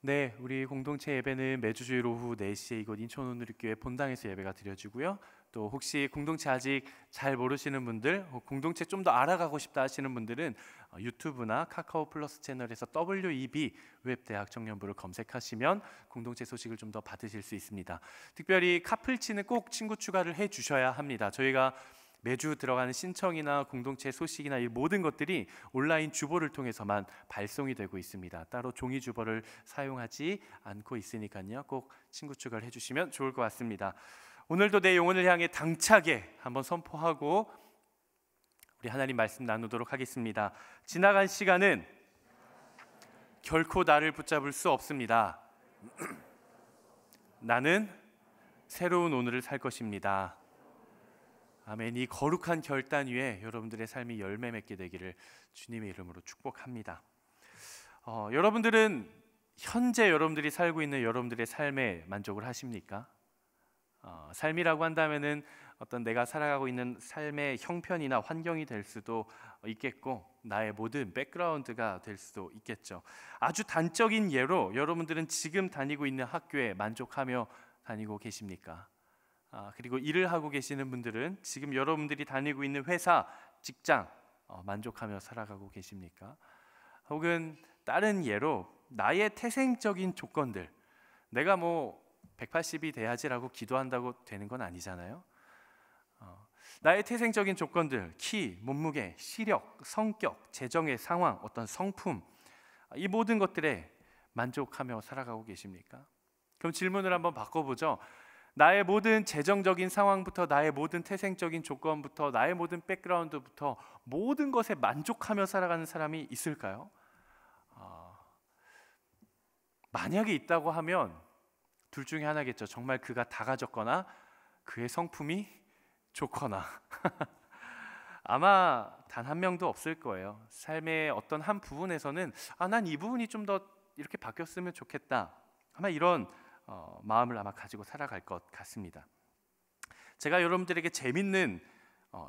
네, 우리 공동체 예배는 매주 주일 오후 4시에 이곳 인천오누리교회 본당에서 예배가 드려지고요. 또 혹시 공동체 아직 잘 모르시는 분들, 공동체 좀 더 알아가고 싶다 하시는 분들은 유튜브나 카카오 플러스 채널에서 WEB 웹대학 청년부를 검색하시면 공동체 소식을 좀 더 받으실 수 있습니다. 특별히 카플치는 꼭 친구 추가를 해 주셔야 합니다. 저희가 매주 들어가는 신청이나 공동체 소식이나 이 모든 것들이 온라인 주보를 통해서만 발송이 되고 있습니다. 따로 종이 주보를 사용하지 않고 있으니까요. 꼭 친구 추가를 해주시면 좋을 것 같습니다. 오늘도 내 영혼을 향해 당차게 한번 선포하고 우리 하나님 말씀 나누도록 하겠습니다. 지나간 시간은 결코 나를 붙잡을 수 없습니다. 나는 새로운 오늘을 살 것입니다. 아멘. 이 거룩한 결단 위에 여러분들의 삶이 열매 맺게 되기를 주님의 이름으로 축복합니다. 여러분들은 현재 여러분들이 살고 있는 여러분들의 삶에 만족을 하십니까? 삶이라고 한다면은 어떤 내가 살아가고 있는 삶의 형편이나 환경이 될 수도 있겠고 나의 모든 백그라운드가 될 수도 있겠죠. 아주 단적인 예로 여러분들은 지금 다니고 있는 학교에 만족하며 다니고 계십니까? 그리고 일을 하고 계시는 분들은 지금 여러분들이 다니고 있는 회사, 직장 만족하며 살아가고 계십니까? 혹은 다른 예로 나의 태생적인 조건들, 내가 뭐 180이 돼야지라고 기도한다고 되는 건 아니잖아요. 나의 태생적인 조건들, 키, 몸무게, 시력, 성격, 재정의 상황, 어떤 성품, 이 모든 것들에 만족하며 살아가고 계십니까? 그럼 질문을 한번 바꿔보죠. 나의 모든 재정적인 상황부터 나의 모든 태생적인 조건부터 나의 모든 백그라운드부터 모든 것에 만족하며 살아가는 사람이 있을까요? 만약에 있다고 하면 둘 중에 하나겠죠. 정말 그가 다 가졌거나 그의 성품이 좋거나 아마 단 한 명도 없을 거예요. 삶의 어떤 한 부분에서는 난 이 부분이 좀 더 이렇게 바뀌었으면 좋겠다. 아마 이런 마음을 아마 가지고 살아갈 것 같습니다. 제가 여러분들에게 재밌는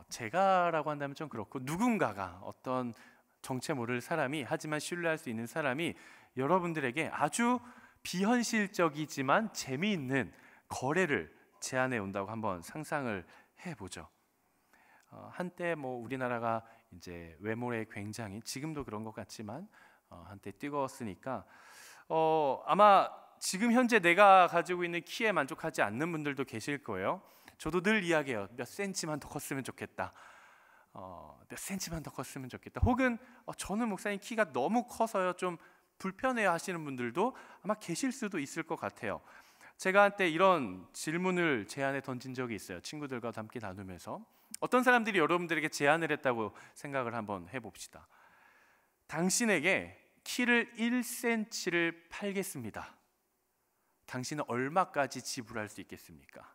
제가라고 한다면 좀 그렇고 누군가가 어떤 정체 모를 사람이 하지만 신뢰할 수 있는 사람이 여러분들에게 아주 비현실적이지만 재미있는 거래를 제안해 온다고 한번 상상을 해보죠. 한때 뭐 우리나라가 이제 외모에 굉장히 지금도 그런 것 같지만 한때 뜨거웠으니까 아마 지금 현재 내가 가지고 있는 키에 만족하지 않는 분들도 계실 거예요. 저도 늘 이야기해요. 몇 센치만 더 컸으면 좋겠다. 몇 센치만 더 컸으면 좋겠다. 혹은 저는 목사님 키가 너무 커서요 좀 불편해요 하시는 분들도 아마 계실 수도 있을 것 같아요. 제가 한때 이런 질문을 제안해 던진 적이 있어요. 친구들과 함께 나누면서 어떤 사람들이 여러분들에게 제안을 했다고 생각을 한번 해봅시다. 당신에게 키를 1cm를 팔겠습니다. 당신은 얼마까지 지불할 수 있겠습니까?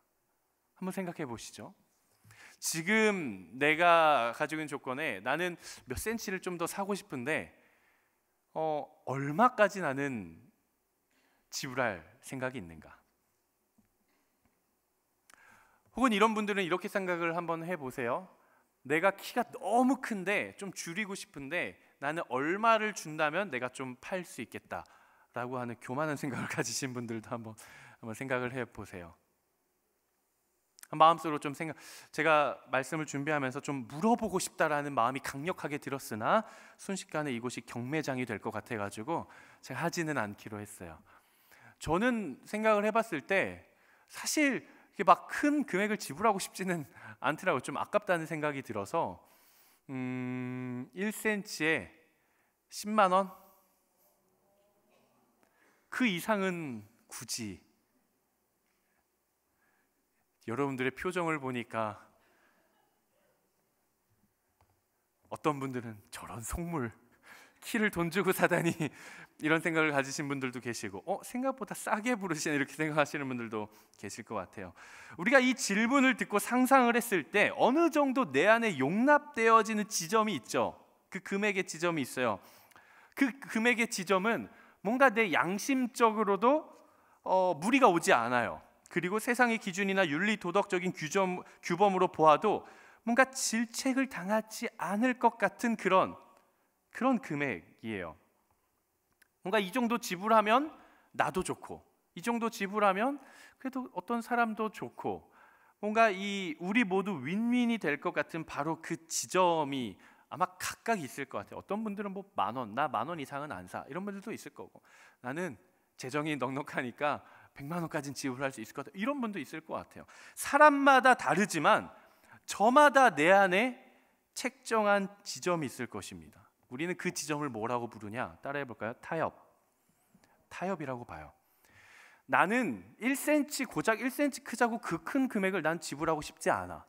한번 생각해 보시죠. 지금 내가 가지고 있는 조건에 나는 몇 센치를 좀 더 사고 싶은데 얼마까지 나는 지불할 생각이 있는가? 혹은 이런 분들은 이렇게 생각을 한번 해보세요. 내가 키가 너무 큰데 좀 줄이고 싶은데 나는 얼마를 준다면 내가 좀 팔 수 있겠다 라고 하는 교만한 생각을 가지신 분들도 한번 생각을 해보세요. 마음속으로 좀 제가 말씀을 준비하면서 좀 물어보고 싶다라는 마음이 강력하게 들었으나 순식간에 이곳이 경매장이 될 것 같아가지고 제가 하지는 않기로 했어요. 저는 생각을 해봤을 때 사실 막 큰 금액을 지불하고 싶지는 않더라고요. 좀 아깝다는 생각이 들어서 1cm에 10만 원? 그 이상은 굳이. 여러분들의 표정을 보니까 어떤 분들은 저런 속물 키를 돈 주고 사다니 이런 생각을 가지신 분들도 계시고 생각보다 싸게 부르시네 이렇게 생각하시는 분들도 계실 것 같아요. 우리가 이 질문을 듣고 상상을 했을 때 어느 정도 내 안에 용납되어지는 지점이 있죠. 그 금액의 지점이 있어요. 그 금액의 지점은 뭔가 내 양심적으로도 무리가 오지 않아요. 그리고 세상의 기준이나 윤리 도덕적인 규범으로 보아도 뭔가 질책을 당하지 않을 것 같은 그런 금액이에요. 뭔가 이 정도 지불하면 나도 좋고, 이 정도 지불하면 그래도 어떤 사람도 좋고, 뭔가 이 우리 모두 윈윈이 될 것 같은 바로 그 지점이 아마 각각 있을 것 같아요. 어떤 분들은 뭐 10,000원, 나 10,000원 이상은 안 사, 이런 분들도 있을 거고, 나는 재정이 넉넉하니까 100만 원까지는 지불할 수 있을 것 같아요. 이런 분도 있을 것 같아요. 사람마다 다르지만 저마다 내 안에 책정한 지점이 있을 것입니다. 우리는 그 지점을 뭐라고 부르냐? 따라해 볼까요? 타협이라고 봐요. 나는 1cm, 고작 1cm 크자고 그 큰 금액을 난 지불하고 싶지 않아.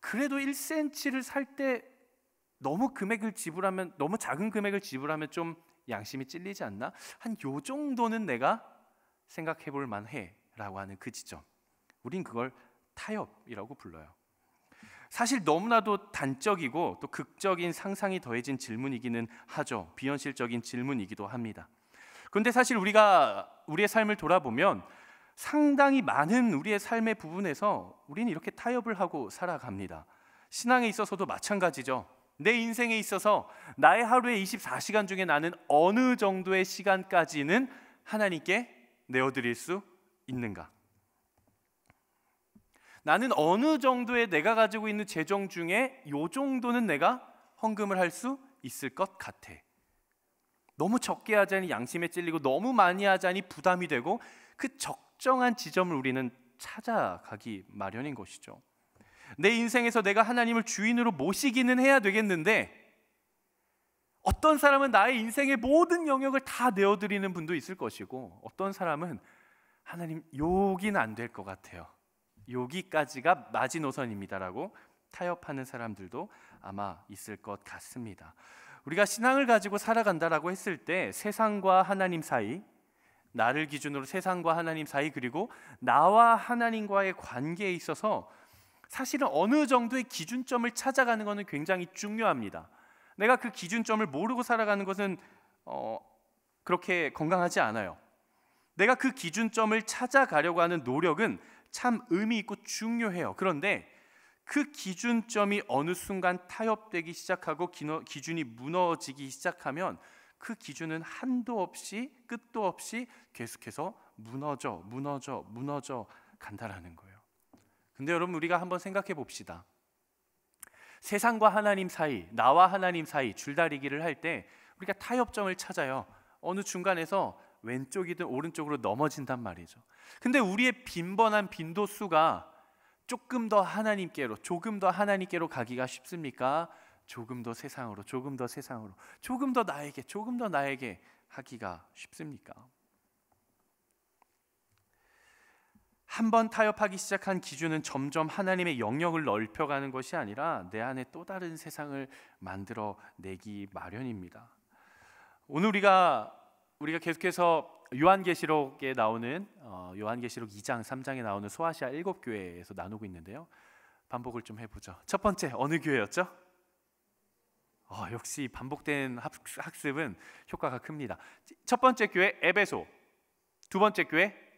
그래도 1cm를 살 때 너무 금액을 지불하면, 너무 작은 금액을 지불하면 좀 양심이 찔리지 않나? 한 요 정도는 내가 생각해 볼 만해 라고 하는 그 지점, 우린 그걸 타협이라고 불러요. 사실 너무나도 단적이고 또 극적인 상상이 더해진 질문이기는 하죠. 비현실적인 질문이기도 합니다. 그런데 사실 우리가 우리의 삶을 돌아보면 상당히 많은 우리의 삶의 부분에서 우리는 이렇게 타협을 하고 살아갑니다. 신앙에 있어서도 마찬가지죠. 내 인생에 있어서 나의 하루의 24시간 중에 나는 어느 정도의 시간까지는 하나님께 내어드릴 수 있는가? 나는 어느 정도의 내가 가지고 있는 재정 중에 요 정도는 내가 헌금을 할 수 있을 것 같아. 너무 적게 하자니 양심에 찔리고 너무 많이 하자니 부담이 되고, 그 적정한 지점을 우리는 찾아가기 마련인 것이죠. 내 인생에서 내가 하나님을 주인으로 모시기는 해야 되겠는데, 어떤 사람은 나의 인생의 모든 영역을 다 내어드리는 분도 있을 것이고, 어떤 사람은 하나님 여기는 안 될 것 같아요, 여기까지가 마지노선입니다라고 타협하는 사람들도 아마 있을 것 같습니다. 우리가 신앙을 가지고 살아간다라고 했을 때 세상과 하나님 사이, 나를 기준으로 세상과 하나님 사이, 그리고 나와 하나님과의 관계에 있어서 사실은 어느 정도의 기준점을 찾아가는 것은 굉장히 중요합니다. 내가 그 기준점을 모르고 살아가는 것은 그렇게 건강하지 않아요. 내가 그 기준점을 찾아가려고 하는 노력은 참 의미 있고 중요해요. 그런데 그 기준점이 어느 순간 타협되기 시작하고 기준이 무너지기 시작하면 그 기준은 한도 없이 끝도 없이 계속해서 무너져 간다라는 거예요. 근데 여러분, 우리가 한번 생각해 봅시다. 세상과 하나님 사이, 나와 하나님 사이 줄다리기를 할 때 우리가 타협점을 찾아요. 어느 중간에서 왼쪽이든 오른쪽으로 넘어진단 말이죠. 근데 우리의 빈번한 빈도수가 조금 더 하나님께로, 조금 더 하나님께로 가기가 쉽습니까? 조금 더 세상으로, 조금 더 세상으로, 조금 더 나에게, 조금 더 나에게 하기가 쉽습니까? 한번 타협하기 시작한 기준은 점점 하나님의 영역을 넓혀가는 것이 아니라 내 안에 또 다른 세상을 만들어내기 마련입니다. 오늘 우리가 계속해서 요한계시록에 나오는 요한계시록 2장, 3장에 나오는 소아시아 7교회에서 나누고 있는데요. 반복을 좀 해보죠. 첫 번째, 어느 교회였죠? 역시 반복된 학습은 효과가 큽니다. 첫 번째 교회 에베소, 두 번째 교회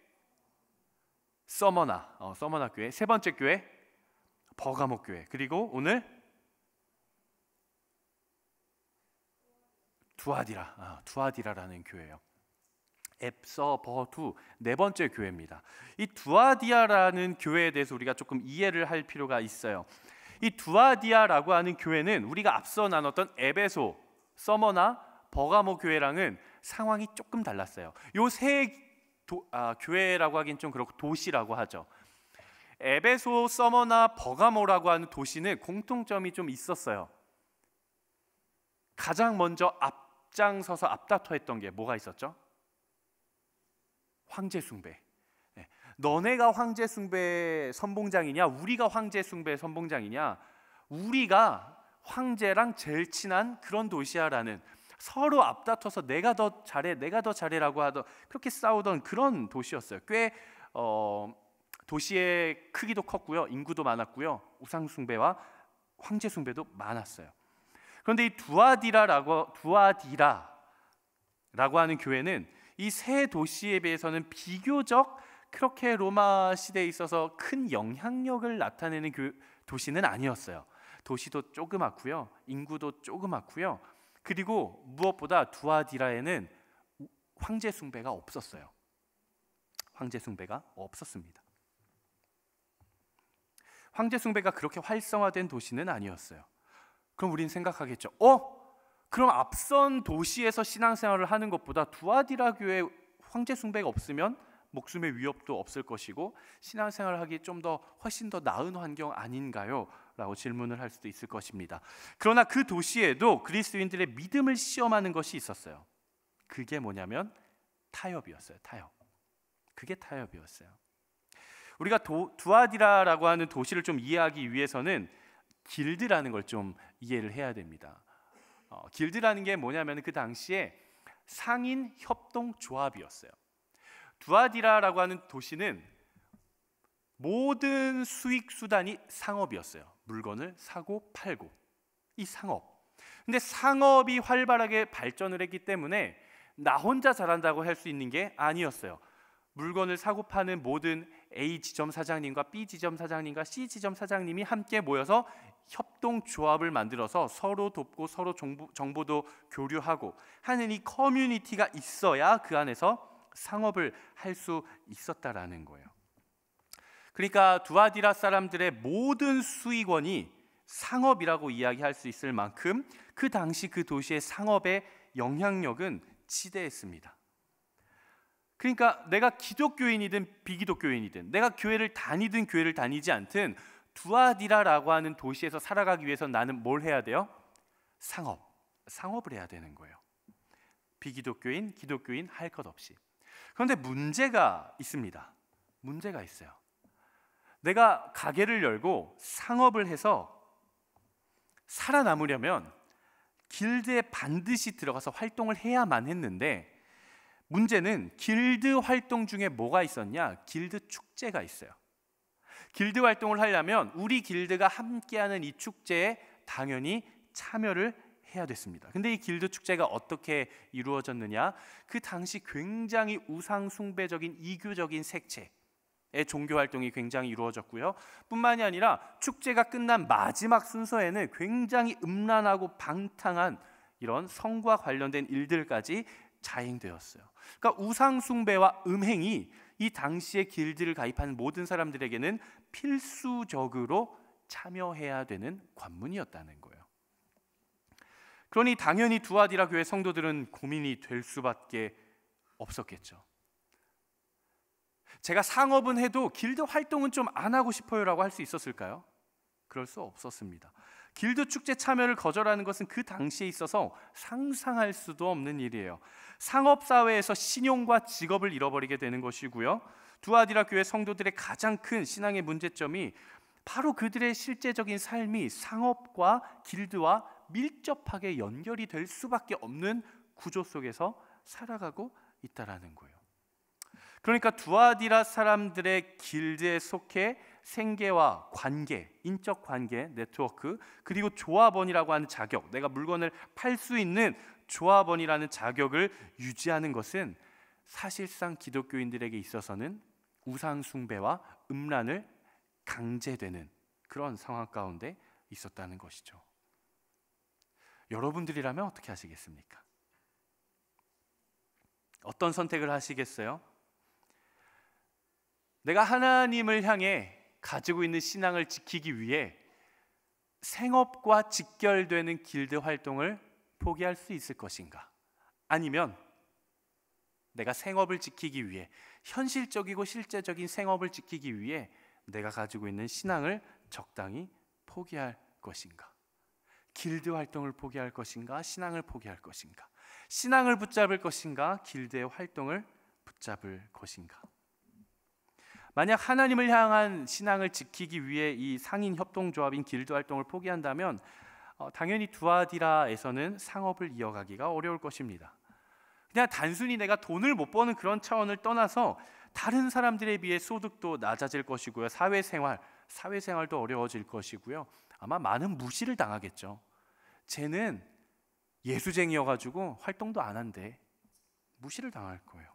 서머나 교회, 세 번째 교회 버가모 교회, 그리고 오늘 두아디라라는 교회예요. 앱서버두, 네 번째 교회입니다. 이 두아디아라는 교회에 대해서 우리가 조금 이해를 할 필요가 있어요. 이 두아디아라고 하는 교회는 우리가 앞서 나눴던 에베소, 서머나 버가모 교회랑은 상황이 조금 달랐어요. 요 세 교회라고 하긴 좀 그렇고 도시라고 하죠. 에베소, 서머나 버가모라고 하는 도시는 공통점이 좀 있었어요. 가장 먼저 앞장서서 앞다퉈했던 게 뭐가 있었죠? 황제 숭배. 너네가 황제 숭배 선봉장이냐, 우리가 황제 숭배 선봉장이냐, 우리가 황제랑 제일 친한 그런 도시야라는, 서로 앞다퉈서 내가 더 잘해라고 하던, 그렇게 싸우던 그런 도시였어요. 꽤 도시의 크기도 컸고요, 인구도 많았고요, 우상 숭배와 황제 숭배도 많았어요. 그런데 이 두아디라라고 하는 교회는 이 세 도시에 비해서는 비교적 그렇게 로마 시대에 있어서 큰 영향력을 나타내는 도시는 아니었어요. 도시도 조그맣고요, 인구도 조그맣고요, 그리고 무엇보다 두아디라에는 황제 숭배가 없었어요. 황제 숭배가 없었습니다. 황제 숭배가 그렇게 활성화된 도시는 아니었어요. 그럼 우린 생각하겠죠. 그럼 앞선 도시에서 신앙생활을 하는 것보다 두아디라 교회 황제 숭배가 없으면 목숨의 위협도 없을 것이고 신앙생활을 하기 훨씬 더 나은 환경 아닌가요? 라고 질문을 할 수도 있을 것입니다. 그러나 그 도시에도 그리스도인들의 믿음을 시험하는 것이 있었어요. 그게 뭐냐면 타협이었어요. 그게 타협이었어요. 우리가 두아디라라고 하는 도시를 좀 이해하기 위해서는 길드라는 걸 좀 이해를 해야 됩니다. 길드라는 게 뭐냐면 그 당시에 상인 협동 조합이었어요. 두아디라라고 하는 도시는 모든 수익 수단이 상업이었어요. 물건을 사고 팔고, 이 상업. 근데 상업이 활발하게 발전을 했기 때문에 나 혼자 잘한다고 할 수 있는 게 아니었어요. 물건을 사고 파는 모든 A 지점 사장님과 B 지점 사장님과 C 지점 사장님이 함께 모여서 협동조합을 만들어서 서로 돕고 서로 정보도 교류하고 하는 이 커뮤니티가 있어야 그 안에서 상업을 할 수 있었다라는 거예요. 그러니까 두아디라 사람들의 모든 수익원이 상업이라고 이야기할 수 있을 만큼 그 당시 그 도시의 상업의 영향력은 지대했습니다. 그러니까 내가 기독교인이든 비기독교인이든 내가 교회를 다니든 교회를 다니지 않든 두아디라라고 하는 도시에서 살아가기 위해서 나는 뭘 해야 돼요? 상업을 해야 되는 거예요. 비기독교인, 기독교인 할 것 없이. 그런데 문제가 있습니다. 문제가 있어요. 내가 가게를 열고 상업을 해서 살아남으려면 길드에 반드시 들어가서 활동을 해야만 했는데 문제는 길드 활동 중에 뭐가 있었냐? 길드 축제가 있어요. 길드 활동을 하려면 우리 길드가 함께하는 이 축제에 당연히 참여를 해야 됐습니다. 근데 이 길드 축제가 어떻게 이루어졌느냐? 그 당시 굉장히 우상 숭배적인 이교적인 색채의 종교 활동이 굉장히 이루어졌고요. 뿐만이 아니라 축제가 끝난 마지막 순서에는 굉장히 음란하고 방탕한 이런 성과 관련된 일들까지 자행되었어요. 그러니까 우상 숭배와 음행이 이 당시에 길드를 가입하는 모든 사람들에게는 필수적으로 참여해야 되는 관문이었다는 거예요. 그러니 당연히 두아디라 교회 성도들은 고민이 될 수밖에 없었겠죠. 제가 상업은 해도 길드 활동은 좀 안 하고 싶어요라고 할 수 있었을까요? 그럴 수 없었습니다. 길드 축제 참여를 거절하는 것은 그 당시에 있어서 상상할 수도 없는 일이에요. 상업사회에서 신용과 직업을 잃어버리게 되는 것이고요. 두아디라 교회 성도들의 가장 큰 신앙의 문제점이 바로 그들의 실제적인 삶이 상업과 길드와 밀접하게 연결이 될 수밖에 없는 구조 속에서 살아가고 있다라는 거예요. 그러니까 두아디라 사람들의 길드에 속해 생계와 관계, 인적 관계, 네트워크, 그리고 조합원이라고 하는 자격, 내가 물건을 팔 수 있는 조합원이라는 자격을 유지하는 것은 사실상 기독교인들에게 있어서는 우상 숭배와 음란을 강제되는 그런 상황 가운데 있었다는 것이죠. 여러분들이라면 어떻게 하시겠습니까? 어떤 선택을 하시겠어요? 내가 하나님을 향해 가지고 있는 신앙을 지키기 위해 생업과 직결되는 길드 활동을 포기할 수 있을 것인가? 아니면 내가 생업을 지키기 위해 현실적이고 실제적인 생업을 지키기 위해 내가 가지고 있는 신앙을 적당히 포기할 것인가? 길드 활동을 포기할 것인가? 신앙을 포기할 것인가? 신앙을 붙잡을 것인가? 길드의 활동을 붙잡을 것인가? 만약 하나님을 향한 신앙을 지키기 위해 이 상인 협동조합인 길드 활동을 포기한다면 당연히 두아디라에서는 상업을 이어가기가 어려울 것입니다. 그냥 단순히 내가 돈을 못 버는 그런 차원을 떠나서 다른 사람들에 비해 소득도 낮아질 것이고요. 사회생활도 어려워질 것이고요. 아마 많은 무시를 당하겠죠. 쟤는 예수쟁이여가지고 활동도 안 한대. 무시를 당할 거예요.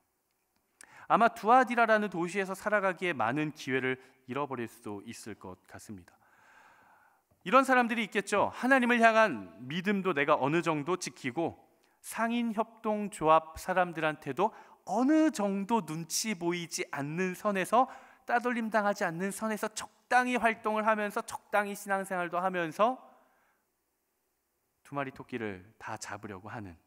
아마 두아디라라는 도시에서 살아가기에 많은 기회를 잃어버릴 수도 있을 것 같습니다. 이런 사람들이 있겠죠. 하나님을 향한 믿음도 내가 어느 정도 지키고 상인 협동조합 사람들한테도 어느 정도 눈치 보이지 않는 선에서, 따돌림 당하지 않는 선에서 적당히 활동을 하면서 적당히 신앙생활도 하면서 두 마리 토끼를 다 잡으려고 하는,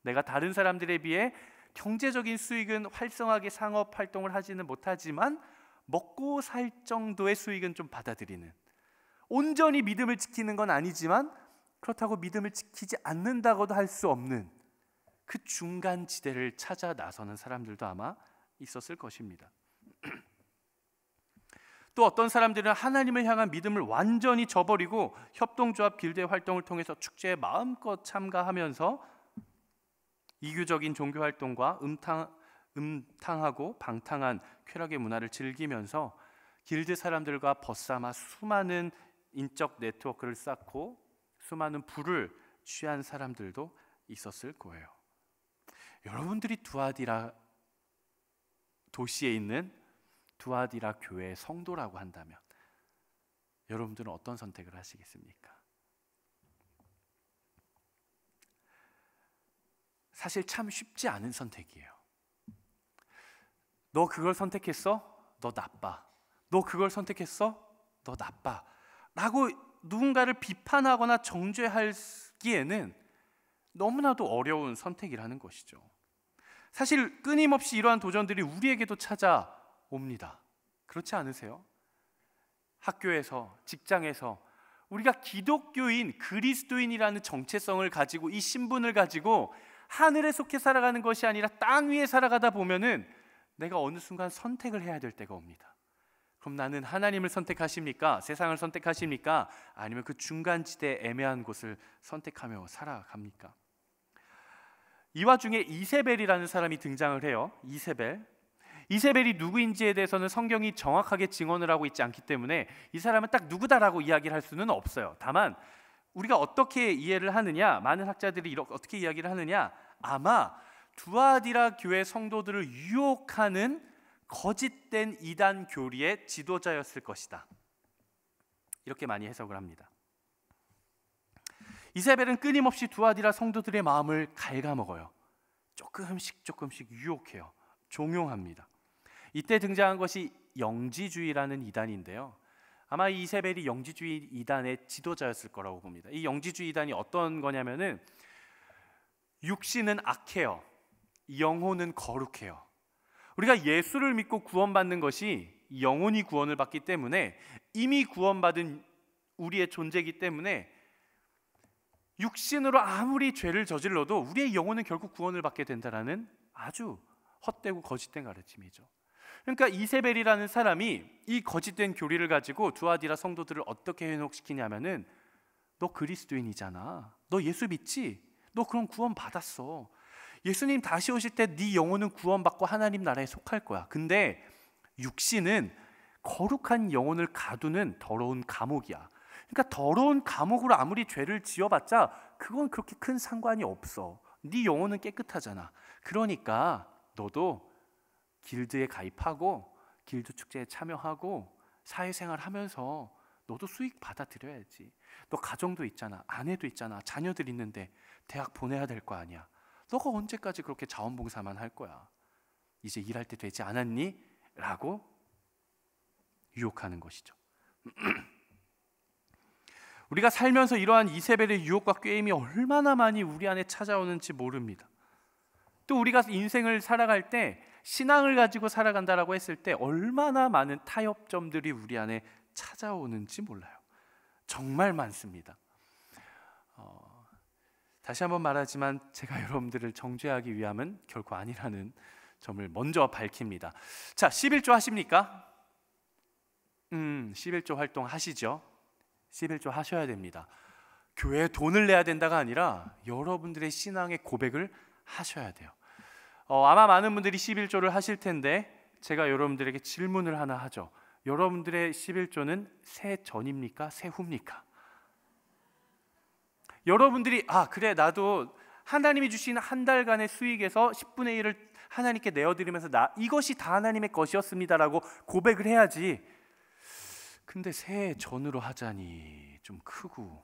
내가 다른 사람들에 비해 경제적인 수익은 활성하게 상업 활동을 하지는 못하지만 먹고 살 정도의 수익은 좀 받아들이는, 온전히 믿음을 지키는 건 아니지만 그렇다고 믿음을 지키지 않는다고도 할 수 없는 그 중간 지대를 찾아 나서는 사람들도 아마 있었을 것입니다. 또 어떤 사람들은 하나님을 향한 믿음을 완전히 저버리고 협동조합 길드 활동을 통해서 축제에 마음껏 참가하면서 이교적인 종교 활동과 음탕하고 방탕한 쾌락의 문화를 즐기면서 길드 사람들과 벗삼아 수많은 인적 네트워크를 쌓고 수많은 부를 취한 사람들도 있었을 거예요. 여러분들이 두아디라 도시에 있는 두아디라 교회의 성도라고 한다면 여러분들은 어떤 선택을 하시겠습니까? 사실 참 쉽지 않은 선택이에요. 너 그걸 선택했어? 너 나빠. 너 그걸 선택했어? 너 나빠. 라고 누군가를 비판하거나 정죄하기에는 너무나도 어려운 선택이라는 것이죠. 사실 끊임없이 이러한 도전들이 우리에게도 찾아옵니다. 그렇지 않으세요? 학교에서, 직장에서 우리가 기독교인, 그리스도인이라는 정체성을 가지고 이 신분을 가지고 하늘에 속해 살아가는 것이 아니라 땅 위에 살아가다 보면은 내가 어느 순간 선택을 해야 될 때가 옵니다. 그럼 나는 하나님을 선택하십니까? 세상을 선택하십니까? 아니면 그 중간지대 애매한 곳을 선택하며 살아갑니까? 이 와중에 이세벨이라는 사람이 등장을 해요. 이세벨이 누구인지에 대해서는 성경이 정확하게 증언을 하고 있지 않기 때문에 이 사람은 딱 누구다라고 이야기를 할 수는 없어요. 다만 우리가 어떻게 이해를 하느냐, 많은 학자들이 어떻게 이야기를 하느냐, 아마 두아디라 교회 성도들을 유혹하는 거짓된 이단 교리의 지도자였을 것이다, 이렇게 많이 해석을 합니다. 이세벨은 끊임없이 두아디라 성도들의 마음을 갉아먹어요. 조금씩 유혹해요. 종용합니다. 이때 등장한 것이 영지주의라는 이단인데요, 아마 이 이세벨이 영지주의 이단의 지도자였을 거라고 봅니다. 이 영지주의 이단이 어떤 거냐면은 육신은 악해요, 영혼은 거룩해요. 우리가 예수를 믿고 구원받는 것이 영혼이 구원을 받기 때문에, 이미 구원받은 우리의 존재이기 때문에 육신으로 아무리 죄를 저질러도 우리의 영혼은 결국 구원을 받게 된다라는 아주 헛되고 거짓된 가르침이죠. 그러니까 이세벨이라는 사람이 이 거짓된 교리를 가지고 두아디라 성도들을 어떻게 현혹시키냐면은, 너 그리스도인이잖아, 너 예수 믿지? 너 그럼 구원 받았어. 예수님 다시 오실 때 네 영혼은 구원받고 하나님 나라에 속할 거야. 근데 육신은 거룩한 영혼을 가두는 더러운 감옥이야. 그러니까 더러운 감옥으로 아무리 죄를 지어봤자 그건 그렇게 큰 상관이 없어. 네 영혼은 깨끗하잖아. 그러니까 너도 길드에 가입하고 길드 축제에 참여하고 사회생활 하면서 너도 수익 받아들여야지. 너 가정도 있잖아, 아내도 있잖아, 자녀들 있는데 대학 보내야 될 거 아니야. 너가 언제까지 그렇게 자원봉사만 할 거야? 이제 일할 때 되지 않았니? 라고 유혹하는 것이죠. 우리가 살면서 이러한 이세벨의 유혹과 꾀임이 얼마나 많이 우리 안에 찾아오는지 모릅니다. 또 우리가 인생을 살아갈 때, 신앙을 가지고 살아간다라고 했을 때 얼마나 많은 타협점들이 우리 안에 찾아오는지 몰라요. 정말 많습니다. 다시 한번 말하지만 제가 여러분들을 정죄하기 위함은 결코 아니라는 점을 먼저 밝힙니다. 자, 11조 하십니까? 11조 활동 하시죠? 11조 하셔야 됩니다. 교회에 돈을 내야 된다가 아니라 여러분들의 신앙의 고백을 하셔야 돼요. 아마 많은 분들이 11조를 하실 텐데 제가 여러분들에게 질문을 하나 하죠. 여러분들의 11조는 새 전입니까? 새 후입니까? 여러분들이 그래, 나도 하나님이 주신 한 달간의 수익에서 10분의 1을 하나님께 내어드리면서 이것이 다 하나님의 것이었습니다라고 고백을 해야지. 근데 새 전으로 하자니 좀 크고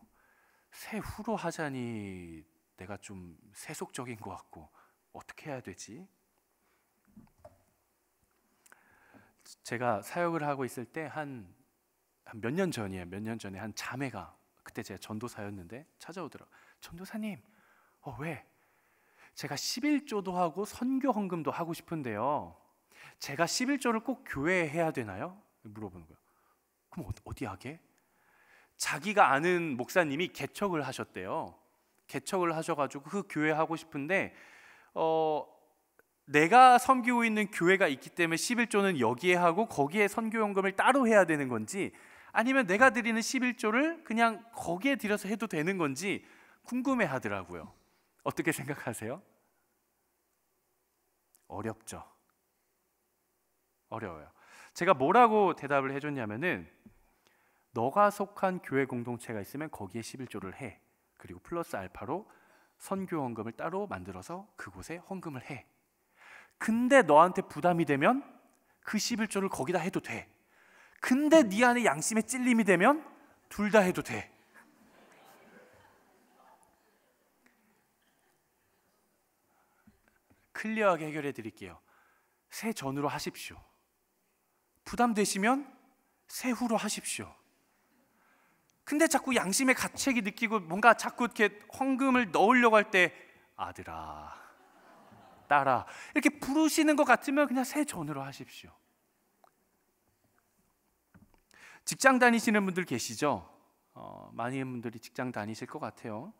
새 후로 하자니 내가 좀 세속적인 것 같고 어떻게 해야 되지? 제가 사역을 하고 있을 때 한 몇 년 전이에요. 몇 년 전에 한 자매가, 그때 제가 전도사였는데 찾아오더라고요. 전도사님, 왜? 제가 11조도 하고 선교 헌금도 하고 싶은데요, 제가 11조를 꼭 교회에 해야 되나요? 물어보는 거예요. 그럼 어디 하게? 자기가 아는 목사님이 개척을 하셨대요. 개척을 하셔가지고 그 교회 하고 싶은데 내가 섬기고 있는 교회가 있기 때문에 11조는 여기에 하고 거기에 선교연금을 따로 해야 되는 건지, 아니면 내가 드리는 11조를 그냥 거기에 드려서 해도 되는 건지 궁금해 하더라고요. 어떻게 생각하세요? 어렵죠. 어려워요. 제가 뭐라고 대답을 해줬냐면은, 너가 속한 교회 공동체가 있으면 거기에 11조를 해. 그리고 플러스 알파로 선교헌금을 따로 만들어서 그곳에 헌금을 해. 근데 너한테 부담이 되면 그 11조를 거기다 해도 돼. 근데 네 안에 양심에 찔림이 되면 둘 다 해도 돼. 클리어하게 해결해 드릴게요. 새 전으로 하십시오. 부담되시면 새 후로 하십시오. 근데 자꾸 양심의 가책이 느끼고 뭔가 자꾸 이렇게 헌금을 넣으려고 할 때 아들아, 딸아 이렇게 부르시는 것 같으면 그냥 새 전으로 하십시오. 직장 다니시는 분들 계시죠? 많은 분들이 직장 다니실 것 같아요.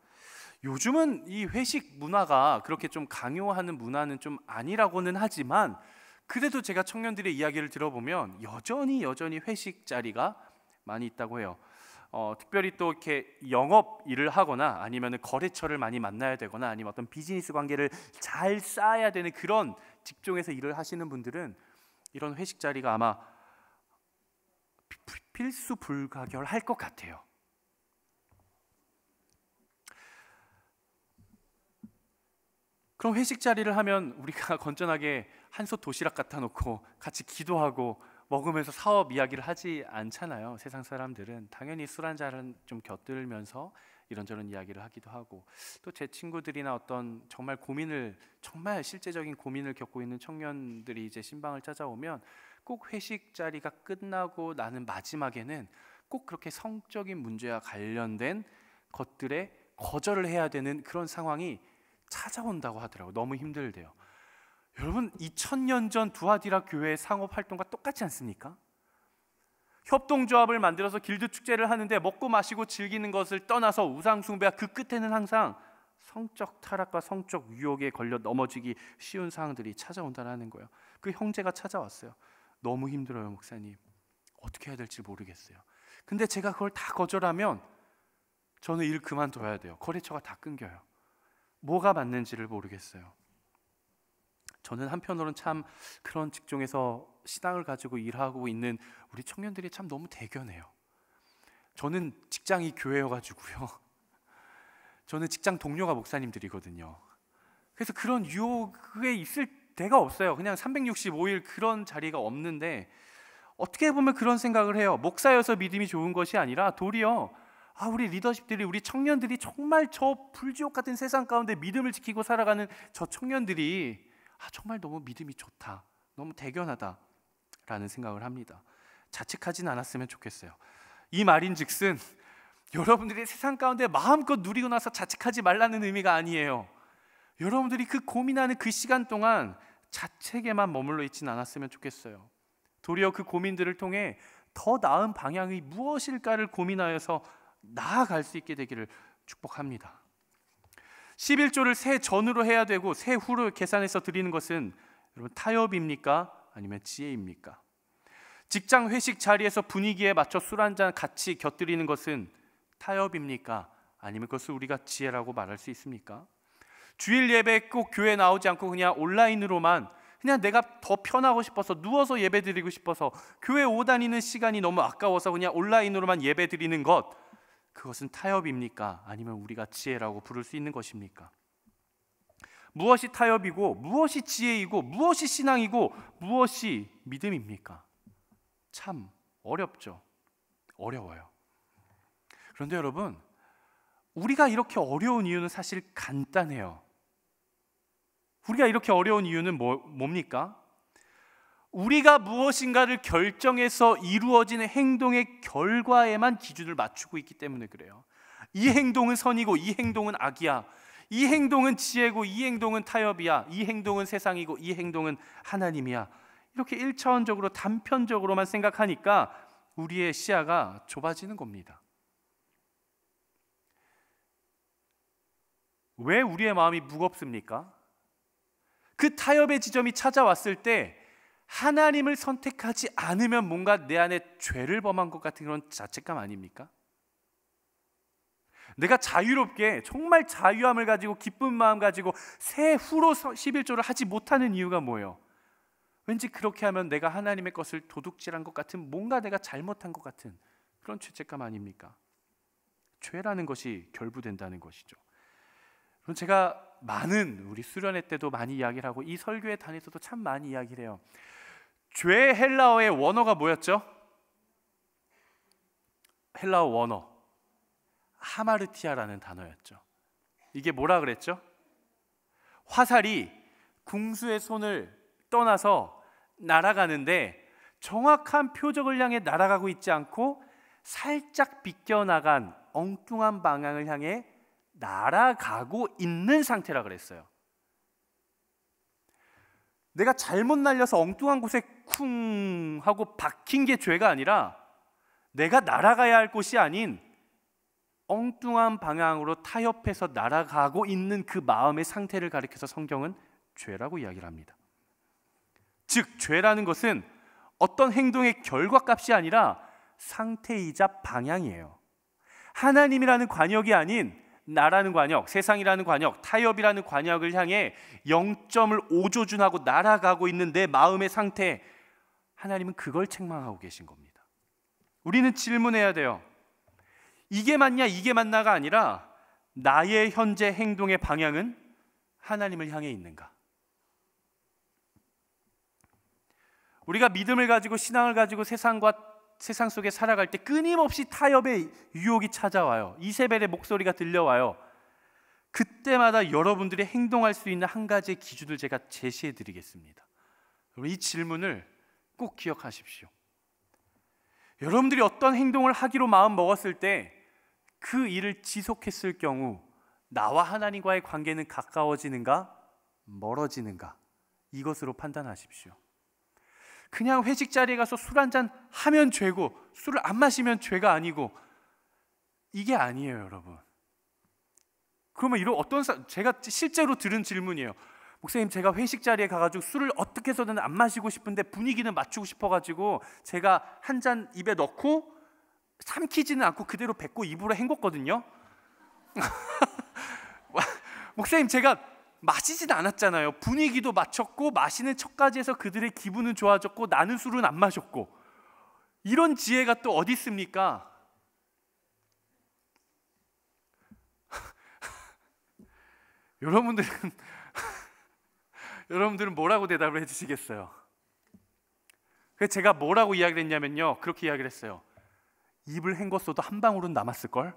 요즘은 이 회식 문화가 그렇게 좀 강요하는 문화는 좀 아니라고는 하지만, 그래도 제가 청년들의 이야기를 들어보면 여전히 회식 자리가 많이 있다고 해요. 특별히 또 이렇게 영업 일을 하거나 아니면 거래처를 많이 만나야 되거나 아니면 어떤 비즈니스 관계를 잘 쌓아야 되는 그런 직종에서 일을 하시는 분들은 이런 회식 자리가 아마 필수 불가결할 것 같아요. 그럼 회식 자리를 하면 우리가 건전하게 한솥 도시락 갖다 놓고 같이 기도하고 먹으면서 사업 이야기를 하지 않잖아요. 세상 사람들은 당연히 술 한 잔은 좀 곁들면서 이런저런 이야기를 하기도 하고, 또 제 친구들이나 어떤 정말 실제적인 고민을 겪고 있는 청년들이 이제 신방을 찾아오면 꼭 회식 자리가 끝나고 나는 마지막에는 꼭 그렇게 성적인 문제와 관련된 것들에 거절을 해야 되는 그런 상황이 찾아온다고 하더라고요. 너무 힘들대요. 여러분, 2000년 전 두아디라 교회의 상업 활동과 똑같지 않습니까? 협동조합을 만들어서 길드 축제를 하는데 먹고 마시고 즐기는 것을 떠나서 우상 숭배와 그 끝에는 항상 성적 타락과 성적 유혹에 걸려 넘어지기 쉬운 상황들이 찾아온다는 거예요. 그 형제가 찾아왔어요. 너무 힘들어요, 목사님. 어떻게 해야 될지 모르겠어요. 근데 제가 그걸 다 거절하면 저는 일 그만둬야 돼요. 거래처가 다 끊겨요. 뭐가 맞는지를 모르겠어요. 저는 한편으로는 참 그런 직종에서 신앙을 가지고 일하고 있는 우리 청년들이 참 너무 대견해요. 저는 직장이 교회여가지고요. 저는 직장 동료가 목사님들이거든요. 그래서 그런 유혹에 있을 데가 없어요. 그냥 365일 그런 자리가 없는데, 어떻게 보면 그런 생각을 해요. 목사여서 믿음이 좋은 것이 아니라 도리어 우리 리더십들이, 우리 청년들이 정말 저 불지옥 같은 세상 가운데 믿음을 지키고 살아가는 저 청년들이 정말 너무 믿음이 좋다, 너무 대견하다 라는 생각을 합니다. 자책하진 않았으면 좋겠어요. 이 말인즉슨 여러분들이 세상 가운데 마음껏 누리고 나서 자책하지 말라는 의미가 아니에요. 여러분들이 그 고민하는 그 시간 동안 자책에만 머물러 있진 않았으면 좋겠어요. 도리어 그 고민들을 통해 더 나은 방향이 무엇일까를 고민하여서 나아갈 수 있게 되기를 축복합니다. 11조를 새 전으로 해야 되고 새 후로 계산해서 드리는 것은 여러분 타협입니까? 아니면 지혜입니까? 직장 회식 자리에서 분위기에 맞춰 술 한잔 같이 곁들이는 것은 타협입니까? 아니면 그것을 우리가 지혜라고 말할 수 있습니까? 주일 예배 꼭 교회 나오지 않고 그냥 온라인으로만, 그냥 내가 더 편하고 싶어서 누워서 예배 드리고 싶어서 교회 오고 다니는 시간이 너무 아까워서 그냥 온라인으로만 예배 드리는 것, 그것은 타협입니까? 아니면 우리가 지혜라고 부를 수 있는 것입니까? 무엇이 타협이고 무엇이 지혜이고 무엇이 신앙이고 무엇이 믿음입니까? 참 어렵죠. 어려워요. 그런데 여러분, 우리가 이렇게 어려운 이유는 사실 간단해요. 우리가 이렇게 어려운 이유는 뭡니까? 우리가 무엇인가를 결정해서 이루어지는 행동의 결과에만 기준을 맞추고 있기 때문에 그래요. 이 행동은 선이고 이 행동은 악이야, 이 행동은 지혜고 이 행동은 타협이야, 이 행동은 세상이고 이 행동은 하나님이야, 이렇게 1차원적으로 단편적으로만 생각하니까 우리의 시야가 좁아지는 겁니다. 왜 우리의 마음이 무겁습니까? 그 타협의 지점이 찾아왔을 때 하나님을 선택하지 않으면 뭔가 내 안에 죄를 범한 것 같은 그런 자책감 아닙니까? 내가 자유롭게 정말 자유함을 가지고 기쁜 마음 가지고 새후로 11조를 하지 못하는 이유가 뭐예요? 왠지 그렇게 하면 내가 하나님의 것을 도둑질한 것 같은, 뭔가 내가 잘못한 것 같은 그런 죄책감 아닙니까? 죄라는 것이 결부된다는 것이죠. 그럼 제가 우리 수련회 때도 많이 이야기를 하고 이 설교회 단에서도 참 많이 이야기를 해요. 죄의 헬라어의 원어가 뭐였죠? 헬라어 원어 하마르티아라는 단어였죠. 이게 뭐라 그랬죠? 화살이 궁수의 손을 떠나서 날아가는데 정확한 표적을 향해 날아가고 있지 않고 살짝 비껴나간 엉뚱한 방향을 향해 날아가고 있는 상태라 그랬어요. 내가 잘못 날려서 엉뚱한 곳에 쿵 하고 박힌 게 죄가 아니라 내가 날아가야 할 곳이 아닌 엉뚱한 방향으로 타협해서 날아가고 있는 그 마음의 상태를 가리켜서 성경은 죄라고 이야기를 합니다. 즉 죄라는 것은 어떤 행동의 결과값이 아니라 상태이자 방향이에요. 하나님이라는 관역이 아닌 나라는 관역, 세상이라는 관역, 타협이라는 관역을 향해 0.5조준하고 날아가고 있는 내 마음의 상태, 하나님은 그걸 책망하고 계신 겁니다. 우리는 질문해야 돼요. 이게 맞냐 이게 맞나가 아니라 나의 현재 행동의 방향은 하나님을 향해 있는가? 우리가 믿음을 가지고 신앙을 가지고 세상 속에 살아갈 때 끊임없이 타협의 유혹이 찾아와요. 이세벨의 목소리가 들려와요. 그때마다 여러분들이 행동할 수 있는 한 가지의 기준을 제가 제시해 드리겠습니다. 이 질문을 꼭 기억하십시오. 여러분들이 어떤 행동을 하기로 마음 먹었을 때 그 일을 지속했을 경우 나와 하나님과의 관계는 가까워지는가 멀어지는가, 이것으로 판단하십시오. 그냥 회식 자리에 가서 술 한잔 하면 죄고 술을 안 마시면 죄가 아니고, 이게 아니에요, 여러분. 그러면 제가 실제로 들은 질문이에요. 목사님, 제가 회식 자리에 가가지고 술을 어떻게 해서든 안 마시고 싶은데 분위기는 맞추고 싶어가지고 제가 한 잔 입에 넣고 삼키지는 않고 그대로 뱉고 입으로 헹궜거든요. 목사님, 제가 마시진 않았잖아요. 분위기도 맞췄고 마시는 척까지 해서 그들의 기분은 좋아졌고 나는 술은 안 마셨고, 이런 지혜가 또 어디 있습니까? 여러분들은 뭐라고 대답을 해주시겠어요? 그래서 제가 뭐라고 이야기를 했냐면요, 그렇게 이야기를 했어요. 입을 헹궜어도 한 방울은 남았을걸?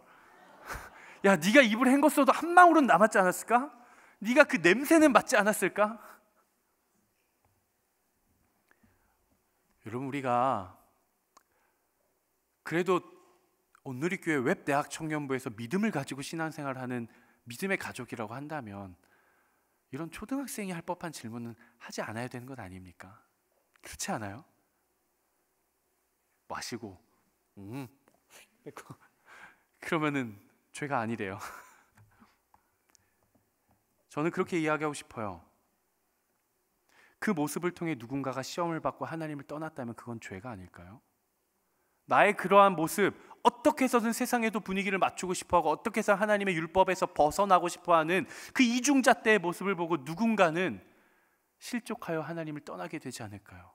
야, 네가 입을 헹궜어도 한 방울은 남았지 않았을까? 네가 그 냄새는 맡지 않았을까? 여러분, 우리가 그래도 온누리교회 웹대학 청년부에서 믿음을 가지고 신앙생활을 하는 믿음의 가족이라고 한다면 이런 초등학생이 할 법한 질문은 하지 않아야 되는 것 아닙니까? 그렇지 않아요? 마시고 그러면은 죄가 아니래요. 저는 그렇게 이야기하고 싶어요. 그 모습을 통해 누군가가 시험을 받고 하나님을 떠났다면 그건 죄가 아닐까요? 나의 그러한 모습, 어떻게 해서든 세상에도 분위기를 맞추고 싶어하고 어떻게 해서 하나님의 율법에서 벗어나고 싶어하는 그 이중잣대의 모습을 보고 누군가는 실족하여 하나님을 떠나게 되지 않을까요?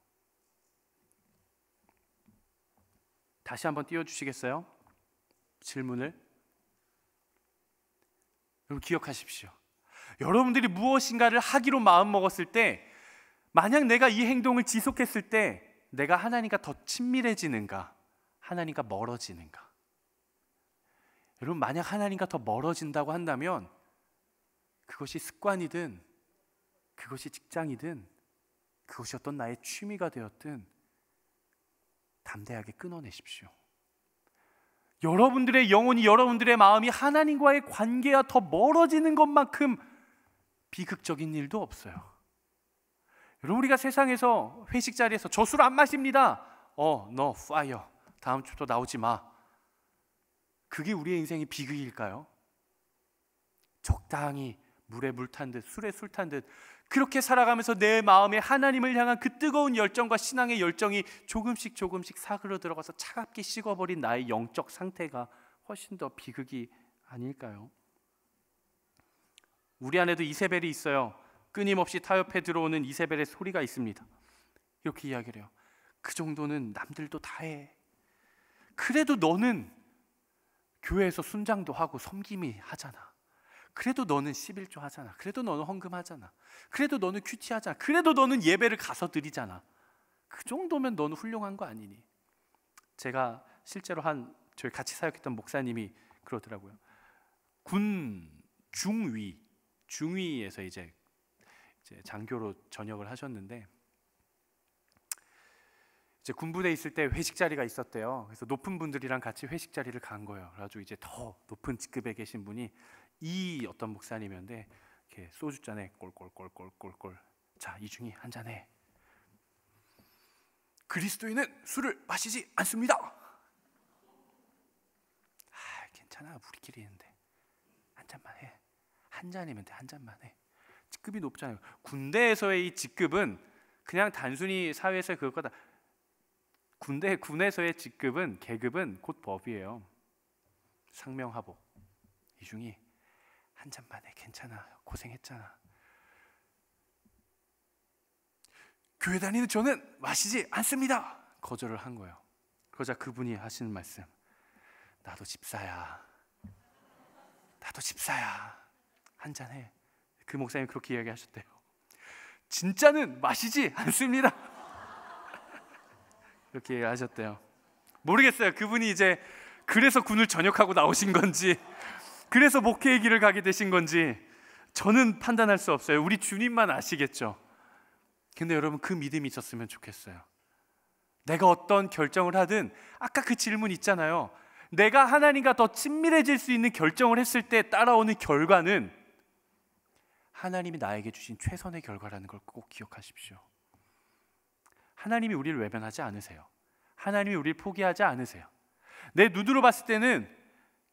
다시 한번 띄워주시겠어요? 질문을. 여러분, 기억하십시오. 여러분들이 무엇인가를 하기로 마음먹었을 때, 만약 내가 이 행동을 지속했을 때 내가 하나님과 더 친밀해지는가, 하나님과 멀어지는가? 여러분, 만약 하나님과 더 멀어진다고 한다면 그것이 습관이든 그것이 직장이든 그것이 어떤 나의 취미가 되었든 담대하게 끊어내십시오. 여러분들의 영혼이, 여러분들의 마음이 하나님과의 관계와 더 멀어지는 것만큼 비극적인 일도 없어요. 여러분, 우리가 세상에서 회식 자리에서 저 술 안 마십니다. 너 파이어. 다음 주부터 나오지 마. 그게 우리의 인생의 비극일까요? 적당히 물에 물 탄 듯, 술에 술 탄 듯 그렇게 살아가면서 내 마음에 하나님을 향한 그 뜨거운 열정과 신앙의 열정이 조금씩 사그러 들어가서 차갑게 식어버린 나의 영적 상태가 훨씬 더 비극이 아닐까요? 우리 안에도 이세벨이 있어요. 끊임없이 타협해 들어오는 이세벨의 소리가 있습니다. 이렇게 이야기를 해요. 그 정도는 남들도 다 해. 그래도 너는 교회에서 순장도 하고 섬김이 하잖아. 그래도 너는 11조 하잖아. 그래도 너는 헌금하잖아. 그래도 너는 큐티하잖아. 그래도 너는 예배를 가서 드리잖아. 그 정도면 너는 훌륭한 거 아니니? 제가 실제로 저희 같이 사역했던 목사님이 그러더라고요. 군 중위에서 이제 장교로 전역을 하셨는데, 이제 군부대에 있을 때 회식 자리가 있었대요. 그래서 높은 분들이랑 같이 회식 자리를 간 거예요. 그래가지고 이제 더 높은 직급에 계신 분이 이 어떤 목사님이었는데, 이렇게 소주잔에 꼴꼴꼴꼴꼴꼴, 자, 이중이 한 잔해. 그리스도인은 술을 마시지 않습니다. 괜찮아, 우리끼리 있는데 한 잔만 해. 한 잔이면 돼. 한 잔만 해. 직급이 높잖아요. 군대에서의 이 직급은 그냥 단순히 사회에서의 그것보다, 군에서의 직급은, 계급은 곧 법이에요. 상명하복. 이중이 한 잔만 해. 괜찮아. 고생했잖아. 교회 다니는 저는 마시지 않습니다. 거절을 한 거예요. 그러자 그분이 하시는 말씀, 나도 집사야. 한 잔 해. 그 목사님이 그렇게 이야기하셨대요. 진짜는 마시지 않습니다. 이렇게 얘기하셨대요. 모르겠어요. 그분이 이제 그래서 군을 전역하고 나오신 건지, 그래서 목회의 길을 가게 되신 건지 저는 판단할 수 없어요. 우리 주님만 아시겠죠. 근데 여러분, 그 믿음이 있었으면 좋겠어요. 내가 어떤 결정을 하든, 아까 그 질문 있잖아요. 내가 하나님과 더 친밀해질 수 있는 결정을 했을 때 따라오는 결과는 하나님이 나에게 주신 최선의 결과라는 걸 꼭 기억하십시오. 하나님이 우리를 외면하지 않으세요. 하나님이 우리를 포기하지 않으세요. 내 눈으로 봤을 때는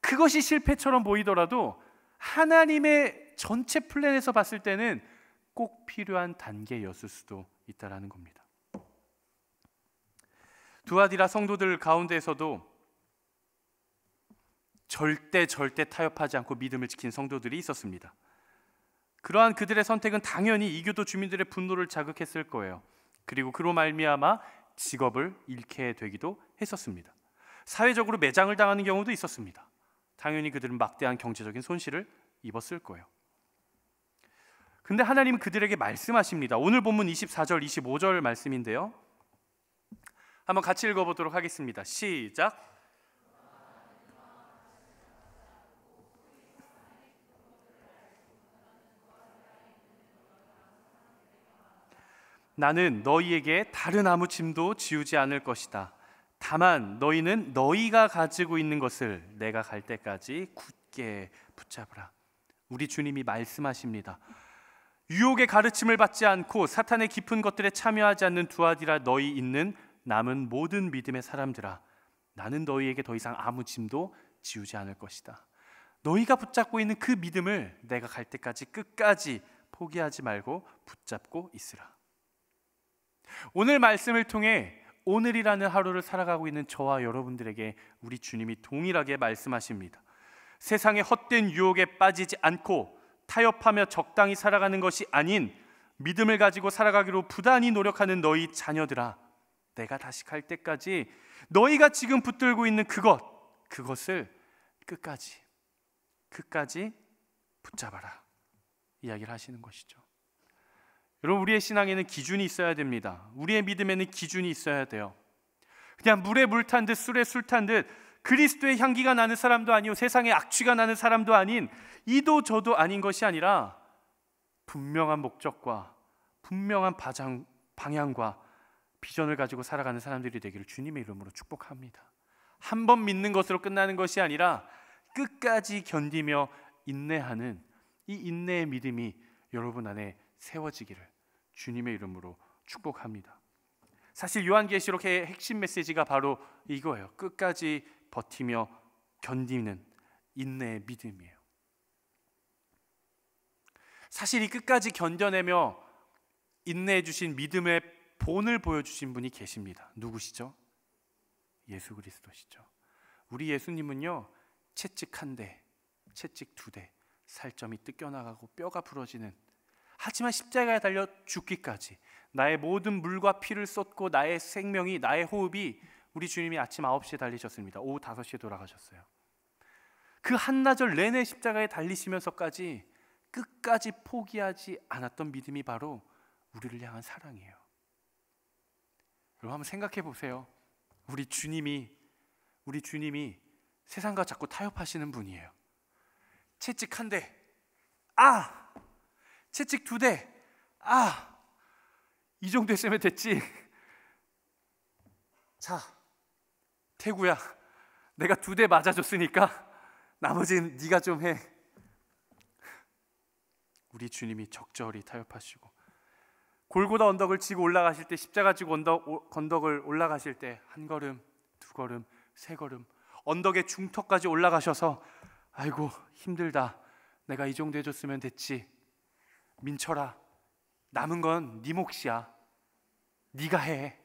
그것이 실패처럼 보이더라도 하나님의 전체 플랜에서 봤을 때는 꼭 필요한 단계였을 수도 있다는 겁니다. 두아디라 성도들 가운데에서도 절대 타협하지 않고 믿음을 지킨 성도들이 있었습니다. 그러한 그들의 선택은 당연히 이교도 주민들의 분노를 자극했을 거예요. 그리고 그로 말미암아 직업을 잃게 되기도 했었습니다. 사회적으로 매장을 당하는 경우도 있었습니다. 당연히 그들은 막대한 경제적인 손실을 입었을 거예요. 근데 하나님은 그들에게 말씀하십니다. 오늘 본문 24절, 25절 말씀인데요. 한번 같이 읽어보도록 하겠습니다. 시작. 나는 너희에게 다른 아무 짐도 지우지 않을 것이다. 다만 너희는 너희가 가지고 있는 것을 내가 갈 때까지 굳게 붙잡으라. 우리 주님이 말씀하십니다. 유혹의 가르침을 받지 않고 사탄의 깊은 것들에 참여하지 않는 두아디라 너희 있는 남은 모든 믿음의 사람들아, 나는 너희에게 더 이상 아무 짐도 지우지 않을 것이다. 너희가 붙잡고 있는 그 믿음을 내가 갈 때까지 끝까지 포기하지 말고 붙잡고 있으라. 오늘 말씀을 통해 오늘이라는 하루를 살아가고 있는 저와 여러분들에게 우리 주님이 동일하게 말씀하십니다. 세상의 헛된 유혹에 빠지지 않고 타협하며 적당히 살아가는 것이 아닌 믿음을 가지고 살아가기로 부단히 노력하는 너희 자녀들아, 내가 다시 갈 때까지 너희가 지금 붙들고 있는 그것을 끝까지 붙잡아라, 이야기를 하시는 것이죠. 여러분, 우리의 신앙에는 기준이 있어야 됩니다. 우리의 믿음에는 기준이 있어야 돼요. 그냥 물에 물 탄 듯 술에 술 탄 듯 그리스도의 향기가 나는 사람도 아니고 세상의 악취가 나는 사람도 아닌 이도 저도 아닌 것이 아니라 분명한 목적과 분명한 방향과 비전을 가지고 살아가는 사람들이 되기를 주님의 이름으로 축복합니다. 한 번 믿는 것으로 끝나는 것이 아니라 끝까지 견디며 인내하는 이 인내의 믿음이 여러분 안에 세워지기를 주님의 이름으로 축복합니다. 사실 요한계시록의 핵심 메시지가 바로 이거예요. 끝까지 버티며 견디는 인내의 믿음이에요. 사실 이 끝까지 견뎌내며 인내해 주신 믿음의 본을 보여주신 분이 계십니다. 누구시죠? 예수 그리스도시죠. 우리 예수님은요, 채찍 한 대, 채찍 두 대, 살점이 뜯겨나가고 뼈가 부러지는, 하지만 십자가에 달려 죽기까지 나의 모든 물과 피를 쏟고 나의 생명이, 나의 호흡이, 우리 주님이 아침 9시에 달리셨습니다. 오후 5시에 돌아가셨어요. 그 한나절 내내 십자가에 달리시면서까지 끝까지 포기하지 않았던 믿음이 바로 우리를 향한 사랑이에요. 여러분 한번 생각해 보세요. 우리 주님이 세상과 자꾸 타협하시는 분이에요. 채찍 한 대, 채찍 두 대, 이 정도 했으면 됐지. 자, 태구야, 내가 두 대 맞아줬으니까 나머지는 네가 좀 해. 우리 주님이 적절히 타협하시고 골고다 언덕을 지고 올라가실 때, 십자가 지고 언덕을 올라가실 때 한 걸음, 두 걸음, 세 걸음 언덕의 중턱까지 올라가셔서 아이고 힘들다, 내가 이 정도 해줬으면 됐지, 민철아 남은 건 네 몫이야, 네가 해.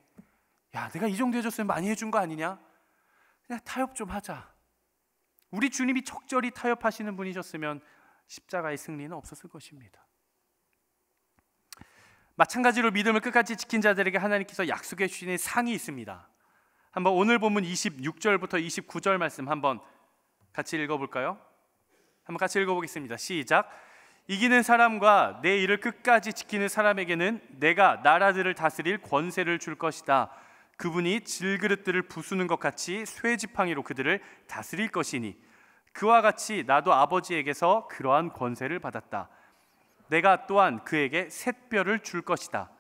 야, 내가 이 정도 해줬으면 많이 해준 거 아니냐? 그냥 타협 좀 하자. 우리 주님이 적절히 타협하시는 분이셨으면 십자가의 승리는 없었을 것입니다. 마찬가지로 믿음을 끝까지 지킨 자들에게 하나님께서 약속해 주시는 상이 있습니다. 한번 오늘 본문 26절부터 29절 말씀 한번 같이 읽어볼까요? 한번 같이 읽어보겠습니다. 시작. 이기는 사람과 내 일을 끝까지 지키는 사람에게는 내가 나라들을 다스릴 권세를 줄 것이다. 그분이 질그릇들을 부수는 것 같이 쇠지팡이로 그들을 다스릴 것이니 그와 같이 나도 아버지에게서 그러한 권세를 받았다. 내가 또한 그에게 샛별을 줄 것이다.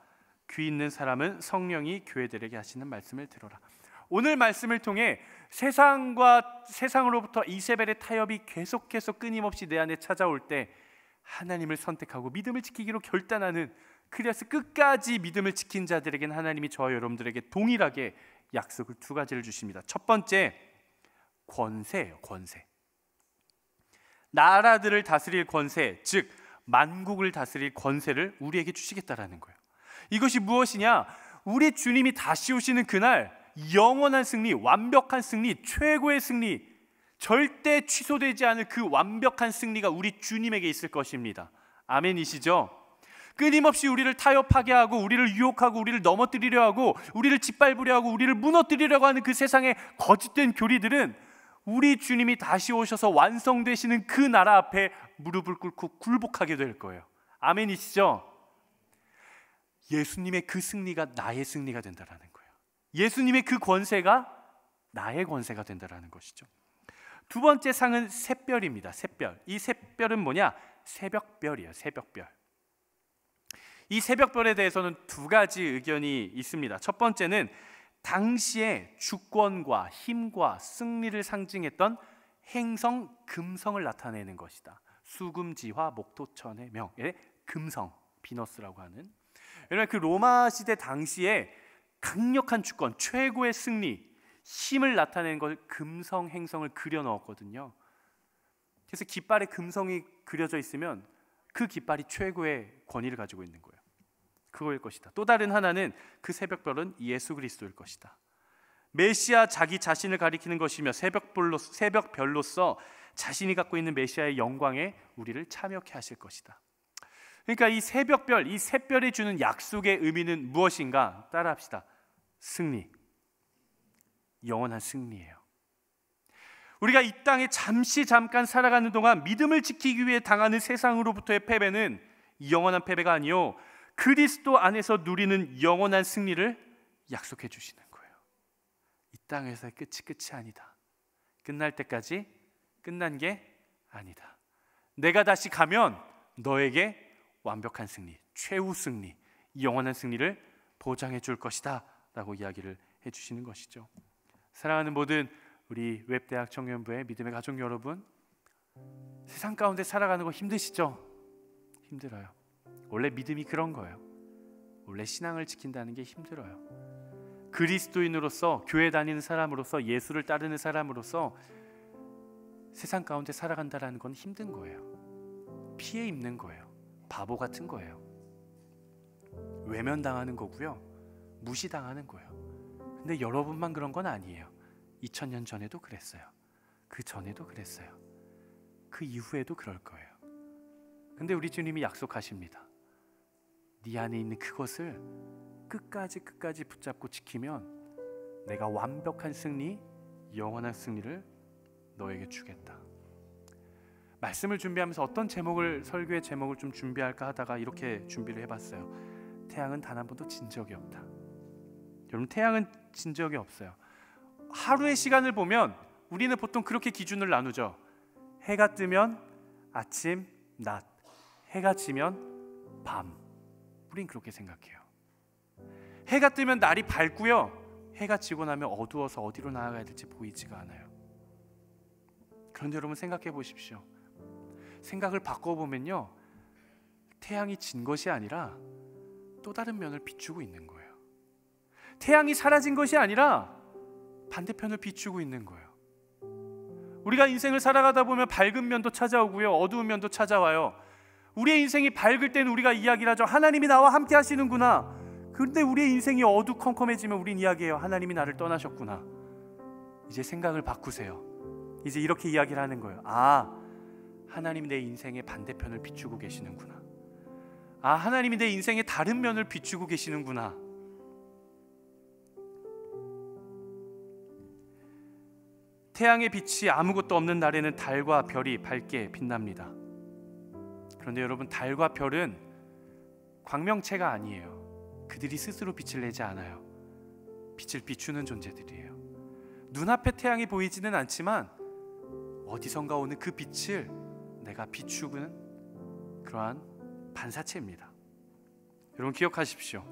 귀 있는 사람은 성령이 교회들에게 하시는 말씀을 들어라. 오늘 말씀을 통해 세상으로부터 이세벨의 타협이 계속해서 끊임없이 내 안에 찾아올 때 하나님을 선택하고 믿음을 지키기로 결단하는, 그래서 끝까지 믿음을 지킨 자들에게는 하나님이 저와 여러분들에게 동일하게 약속을 두 가지를 주십니다. 첫 번째, 권세예요. 권세. 나라들을 다스릴 권세, 즉 만국을 다스릴 권세를 우리에게 주시겠다라는 거예요. 이것이 무엇이냐? 우리 주님이 다시 오시는 그날 영원한 승리, 완벽한 승리, 최고의 승리, 절대 취소되지 않을 그 완벽한 승리가 우리 주님에게 있을 것입니다. 아멘이시죠? 끊임없이 우리를 타협하게 하고 우리를 유혹하고 우리를 넘어뜨리려 하고 우리를 짓밟으려 하고 우리를 무너뜨리려고 하는 그 세상의 거짓된 교리들은 우리 주님이 다시 오셔서 완성되시는 그 나라 앞에 무릎을 꿇고 굴복하게 될 거예요. 아멘이시죠? 예수님의 그 승리가 나의 승리가 된다라는 거예요. 예수님의 그 권세가 나의 권세가 된다라는 것이죠. 두 번째 상은 샛별입니다. 샛별. 이 샛별은 뭐냐? 새벽별이에요. 새벽별. 이 새벽별에 대해서는 두 가지 의견이 있습니다. 첫 번째는 당시의 주권과 힘과 승리를 상징했던 행성 금성을 나타내는 것이다. 수금지화 목토천의 명의 금성, 비너스라고 하는. 왜냐하면 그 로마 시대 당시에 강력한 주권, 최고의 승리, 힘을 나타내는 걸 금성 행성을 그려 넣었거든요. 그래서 깃발에 금성이 그려져 있으면 그 깃발이 최고의 권위를 가지고 있는 거예요. 그거일 것이다. 또 다른 하나는 그 새벽별은 예수 그리스도일 것이다. 메시아 자기 자신을 가리키는 것이며 새벽별로서 자신이 갖고 있는 메시아의 영광에 우리를 참여케 하실 것이다. 그러니까 이 새벽별, 이 샛별이 주는 약속의 의미는 무엇인가? 따라합시다. 승리, 영원한 승리예요. 우리가 이 땅에 잠깐 살아가는 동안 믿음을 지키기 위해 당하는 세상으로부터의 패배는 영원한 패배가 아니요 그리스도 안에서 누리는 영원한 승리를 약속해 주시는 거예요. 이 땅에서의 끝이 아니다. 끝날 때까지 끝난 게 아니다. 내가 다시 가면 너에게 완벽한 승리, 최후 승리, 영원한 승리를 보장해 줄 것이다 라고 이야기를 해주시는 것이죠. 사랑하는 모든 우리 웹대학 청년부의 믿음의 가족 여러분, 세상 가운데 살아가는 거 힘드시죠? 힘들어요. 원래 믿음이 그런 거예요. 원래 신앙을 지킨다는 게 힘들어요. 그리스도인으로서, 교회 다니는 사람으로서, 예수를 따르는 사람으로서 세상 가운데 살아간다는 건 힘든 거예요. 피해 입는 거예요. 바보 같은 거예요. 외면당하는 거고요. 무시당하는 거예요. 근데 여러분만 그런 건 아니에요. 2000년 전에도 그랬어요. 그 전에도 그랬어요. 그 이후에도 그럴 거예요. 근데 우리 주님이 약속하십니다. 네 안에 있는 그것을 끝까지 붙잡고 지키면 내가 완벽한 승리, 영원한 승리를 너에게 주겠다. 말씀을 준비하면서 어떤 제목을, 설교의 제목을 좀 준비할까 하다가 이렇게 준비를 해봤어요. 태양은 단 한 번도 진 적이 없다. 여러분, 태양은 진 적이 없어요. 하루의 시간을 보면 우리는 보통 그렇게 기준을 나누죠. 해가 뜨면 아침, 낮, 해가 지면 밤. 우린 그렇게 생각해요. 해가 뜨면 날이 밝고요, 해가 지고 나면 어두워서 어디로 나아가야 될지 보이지가 않아요. 그런데 여러분 생각해 보십시오. 생각을 바꿔보면요, 태양이 진 것이 아니라 또 다른 면을 비추고 있는 거예요. 태양이 사라진 것이 아니라 반대편을 비추고 있는 거예요. 우리가 인생을 살아가다 보면 밝은 면도 찾아오고요, 어두운 면도 찾아와요. 우리의 인생이 밝을 때는 우리가 이야기를 하죠. 하나님이 나와 함께 하시는구나. 그런데 우리의 인생이 어두컴컴해지면 우린 이야기해요. 하나님이 나를 떠나셨구나. 이제 생각을 바꾸세요. 이제 이렇게 이야기를 하는 거예요. 아, 하나님이 내 인생의 반대편을 비추고 계시는구나. 아, 하나님이 내 인생의 다른 면을 비추고 계시는구나. 태양의 빛이 아무것도 없는 날에는 달과 별이 밝게 빛납니다. 그런데 여러분, 달과 별은 광명체가 아니에요. 그들이 스스로 빛을 내지 않아요. 빛을 비추는 존재들이에요. 눈앞에 태양이 보이지는 않지만 어디선가 오는 그 빛을 내가 비추는 그러한 반사체입니다. 여러분 기억하십시오.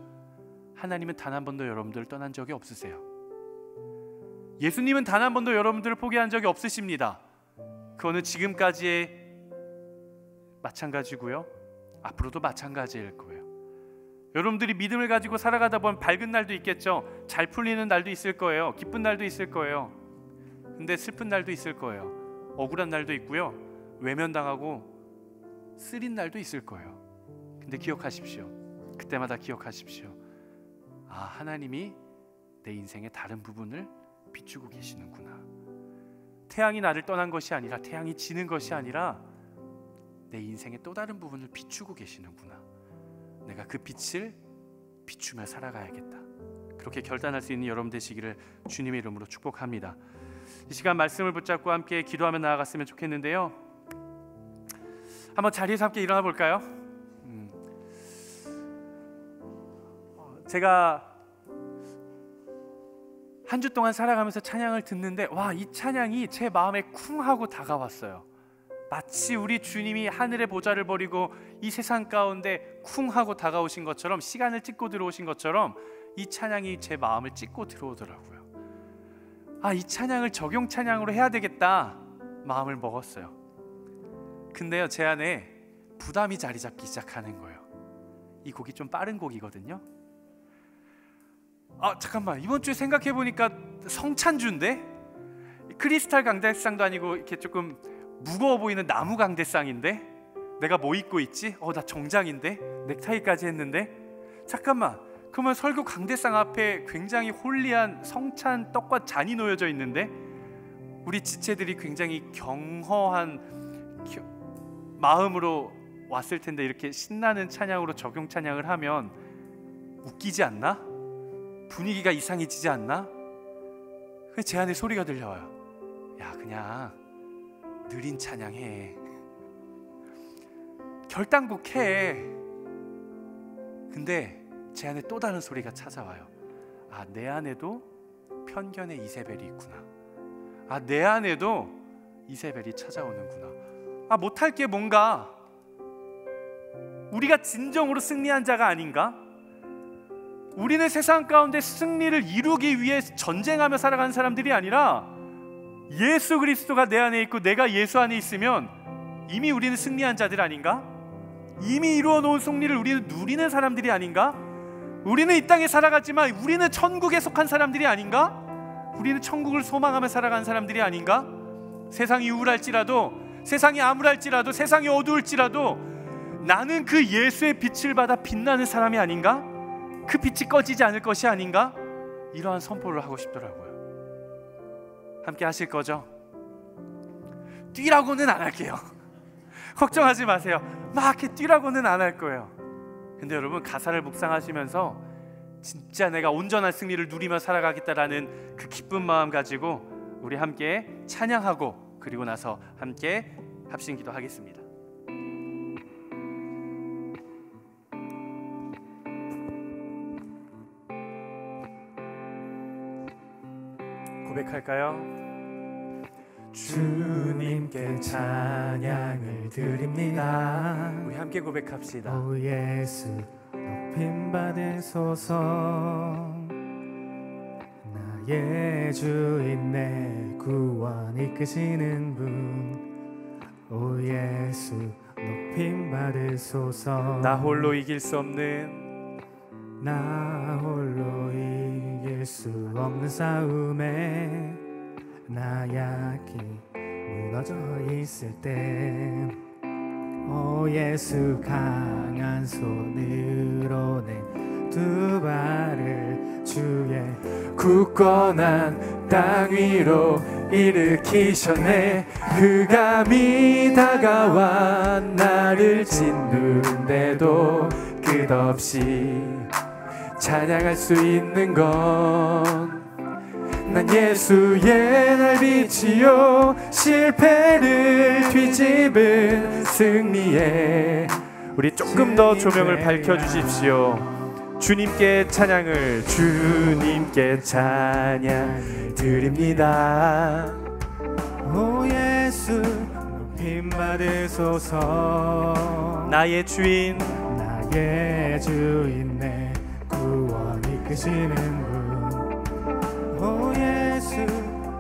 하나님은 단 한 번도 여러분들을 떠난 적이 없으세요. 예수님은 단 한 번도 여러분들을 포기한 적이 없으십니다. 그거는 지금까지의 마찬가지고요, 앞으로도 마찬가지일 거예요. 여러분들이 믿음을 가지고 살아가다 보면 밝은 날도 있겠죠. 잘 풀리는 날도 있을 거예요. 기쁜 날도 있을 거예요. 근데 슬픈 날도 있을 거예요. 억울한 날도 있고요, 외면당하고 쓰린 날도 있을 거예요. 근데 기억하십시오. 그때마다 기억하십시오. 아, 하나님이 내 인생의 다른 부분을 비추고 계시는구나. 태양이 나를 떠난 것이 아니라, 태양이 지는 것이 아니라 내 인생의 또 다른 부분을 비추고 계시는구나. 내가 그 빛을 비추며 살아가야겠다. 그렇게 결단할 수 있는 여러분 되시기를 주님의 이름으로 축복합니다. 이 시간 말씀을 붙잡고 함께 기도하며 나아갔으면 좋겠는데요, 한번 자리에서 함께 일어나 볼까요? 제가 한 주 동안 살아가면서 찬양을 듣는데, 와, 이 찬양이 제 마음에 쿵 하고 다가왔어요. 마치 우리 주님이 하늘의 보좌를 버리고 이 세상 가운데 쿵 하고 다가오신 것처럼, 시간을 찍고 들어오신 것처럼 이 찬양이 제 마음을 찍고 들어오더라고요. 아, 이 찬양을 적용 찬양으로 해야 되겠다 마음을 먹었어요. 근데요, 제 안에 부담이 자리 잡기 시작하는 거예요. 이 곡이 좀 빠른 곡이거든요. 아, 잠깐만, 이번 주에 생각해보니까 성찬주인데? 크리스탈 강대상도 아니고 이렇게 조금 무거워 보이는 나무 강대상인데? 내가 뭐 입고 있지? 나 정장인데? 넥타이까지 했는데? 잠깐만, 그러면 설교 강대상 앞에 굉장히 홀리한 성찬 떡과 잔이 놓여져 있는데 우리 지체들이 굉장히 경허한 마음으로 왔을 텐데 이렇게 신나는 찬양으로 적용 찬양을 하면 웃기지 않나? 분위기가 이상해지지 않나? 제 안에 소리가 들려와요. 야, 그냥 느린 찬양해, 결단곡 해. 근데 제 안에 또 다른 소리가 찾아와요. 아, 내 안에도 편견의 이세벨이 있구나. 아, 내 안에도 이세벨이 찾아오는구나. 아, 못할 게 뭔가? 우리가 진정으로 승리한 자가 아닌가? 우리는 세상 가운데 승리를 이루기 위해 전쟁하며 살아가는 사람들이 아니라 예수 그리스도가 내 안에 있고 내가 예수 안에 있으면 이미 우리는 승리한 자들 아닌가? 이미 이루어 놓은 승리를 우리는 누리는 사람들이 아닌가? 우리는 이 땅에 살아갔지만 우리는 천국에 속한 사람들이 아닌가? 우리는 천국을 소망하며 살아가는 사람들이 아닌가? 세상이 우울할지라도, 세상이 암울할지라도, 세상이 어두울지라도 나는 그 예수의 빛을 받아 빛나는 사람이 아닌가? 그 빛이 꺼지지 않을 것이 아닌가? 이러한 선포를 하고 싶더라고요. 함께 하실 거죠? 뛰라고는 안 할게요. 걱정하지 마세요. 막 이렇게 뛰라고는 안 할 거예요. 근데 여러분, 가사를 묵상하시면서 진짜 내가 온전한 승리를 누리며 살아가겠다라는 그 기쁜 마음 가지고 우리 함께 찬양하고 그리고 나서 함께 합심 기도하겠습니다. 고백할까요? 주님께 찬양을 드립니다. 우리 함께 고백합시다. 오 예수 높임 받으소서. 나의 주인 내 구원 이끄시는 분. 오 예수 높임 받으소서. 나 홀로 이길 수 없는, 나 홀로 이길 수 없는 싸움에 나 약히 무너져 있을 때 오 예수 강한 손으로 내 두 발을 주의 굳건한 땅 위로 일으키셨네. 흑암이 다가와 나를 짓누른데도 끝없이 찬양할 수 있는 건 난 예수의 날 빛이요 실패를 뒤집은 승리에. 우리 조금 더 조명을 밝혀주십시오. 주님께 찬양을, 주님께 찬양 드립니다. 오 예수 높임 받으소서. 나의 주인, 나의 주인 내 구원 이끄시는 분. 오 예수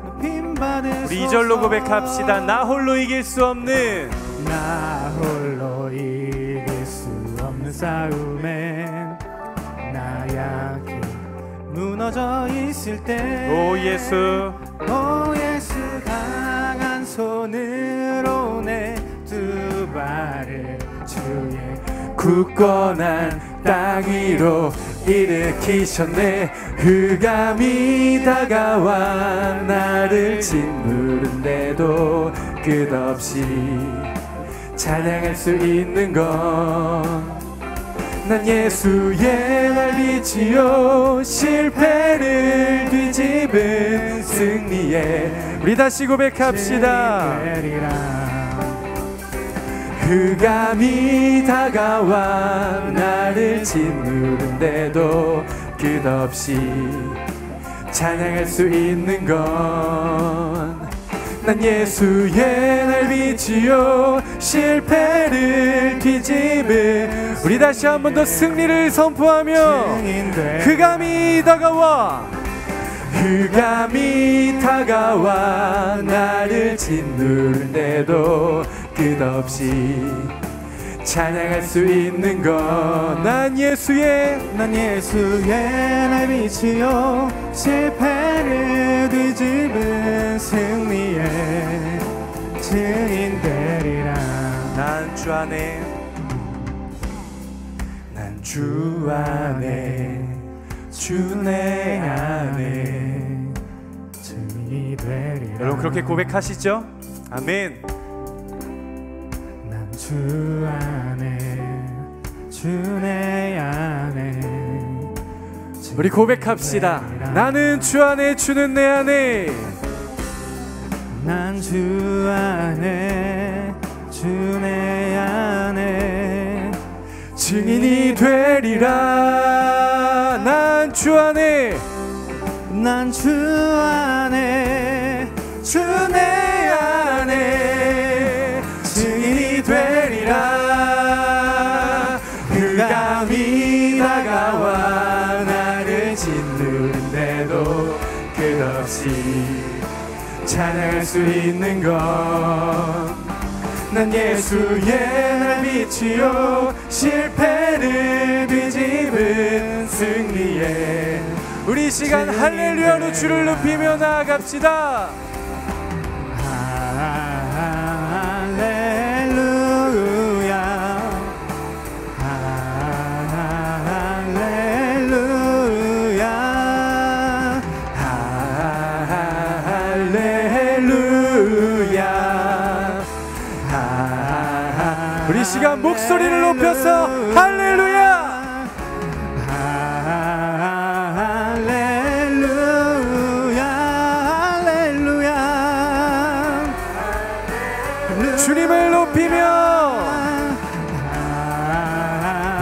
높임 받으소서. 우리 2절로 고백합시다. 나 홀로 이길 수 없는, 나 홀로 이길 수 없는 싸움에 나 약히 무너져 있을 때 오 예수, 오 예수 강한 손으로 내 두 발을 주의 굳건한 땅 위로 일으키셨네. 흑암이 다가와 나를 짓누른데도 끝없이 찬양할 수 있는 건 난 예수의 날 빛이요 실패를 뒤집은 승리에. 우리 다시 고백합시다. 흑암이 다가와 나를 짓누른데도 끝없이 찬양할 수 있는 건 난 예수의 날 빛이요 실패를 뒤집은. 우리 다시 한 번 더 승리를 선포하며 흑암이 다가와, 흑암이 다가와 나를 짓누른데도 끝없이 찬양할 수 있는 건 난 예수의 날 빛이요 실패를 뒤집은 승리의 증인 되리라. 난 주 안에, 난 주 안에 주 내 안에 증인이 되리라. 여러분 그렇게 고백하시죠? 아멘. 난 주 안에 주 내 안에. 우리 고백합시다. 나는 주 안에, 주는 내 안에. 난 주 안에 주 내 안에 증인이 되리라. 난 주 안에, 난 주 안에 주 내 안에 증인이 되리라. 흑암이 다가와 끝없이 찬양할 수 있는 것 난 예수의 날 빛이요 실패를 뒤집은 승리에 우리 이 시간 할렐루야로 주를 높이며 나아갑시다. 할렐루야 할렐루야 할렐루야 우리 이 시간 목소리를 높여서 할렐루야 주님을 높이며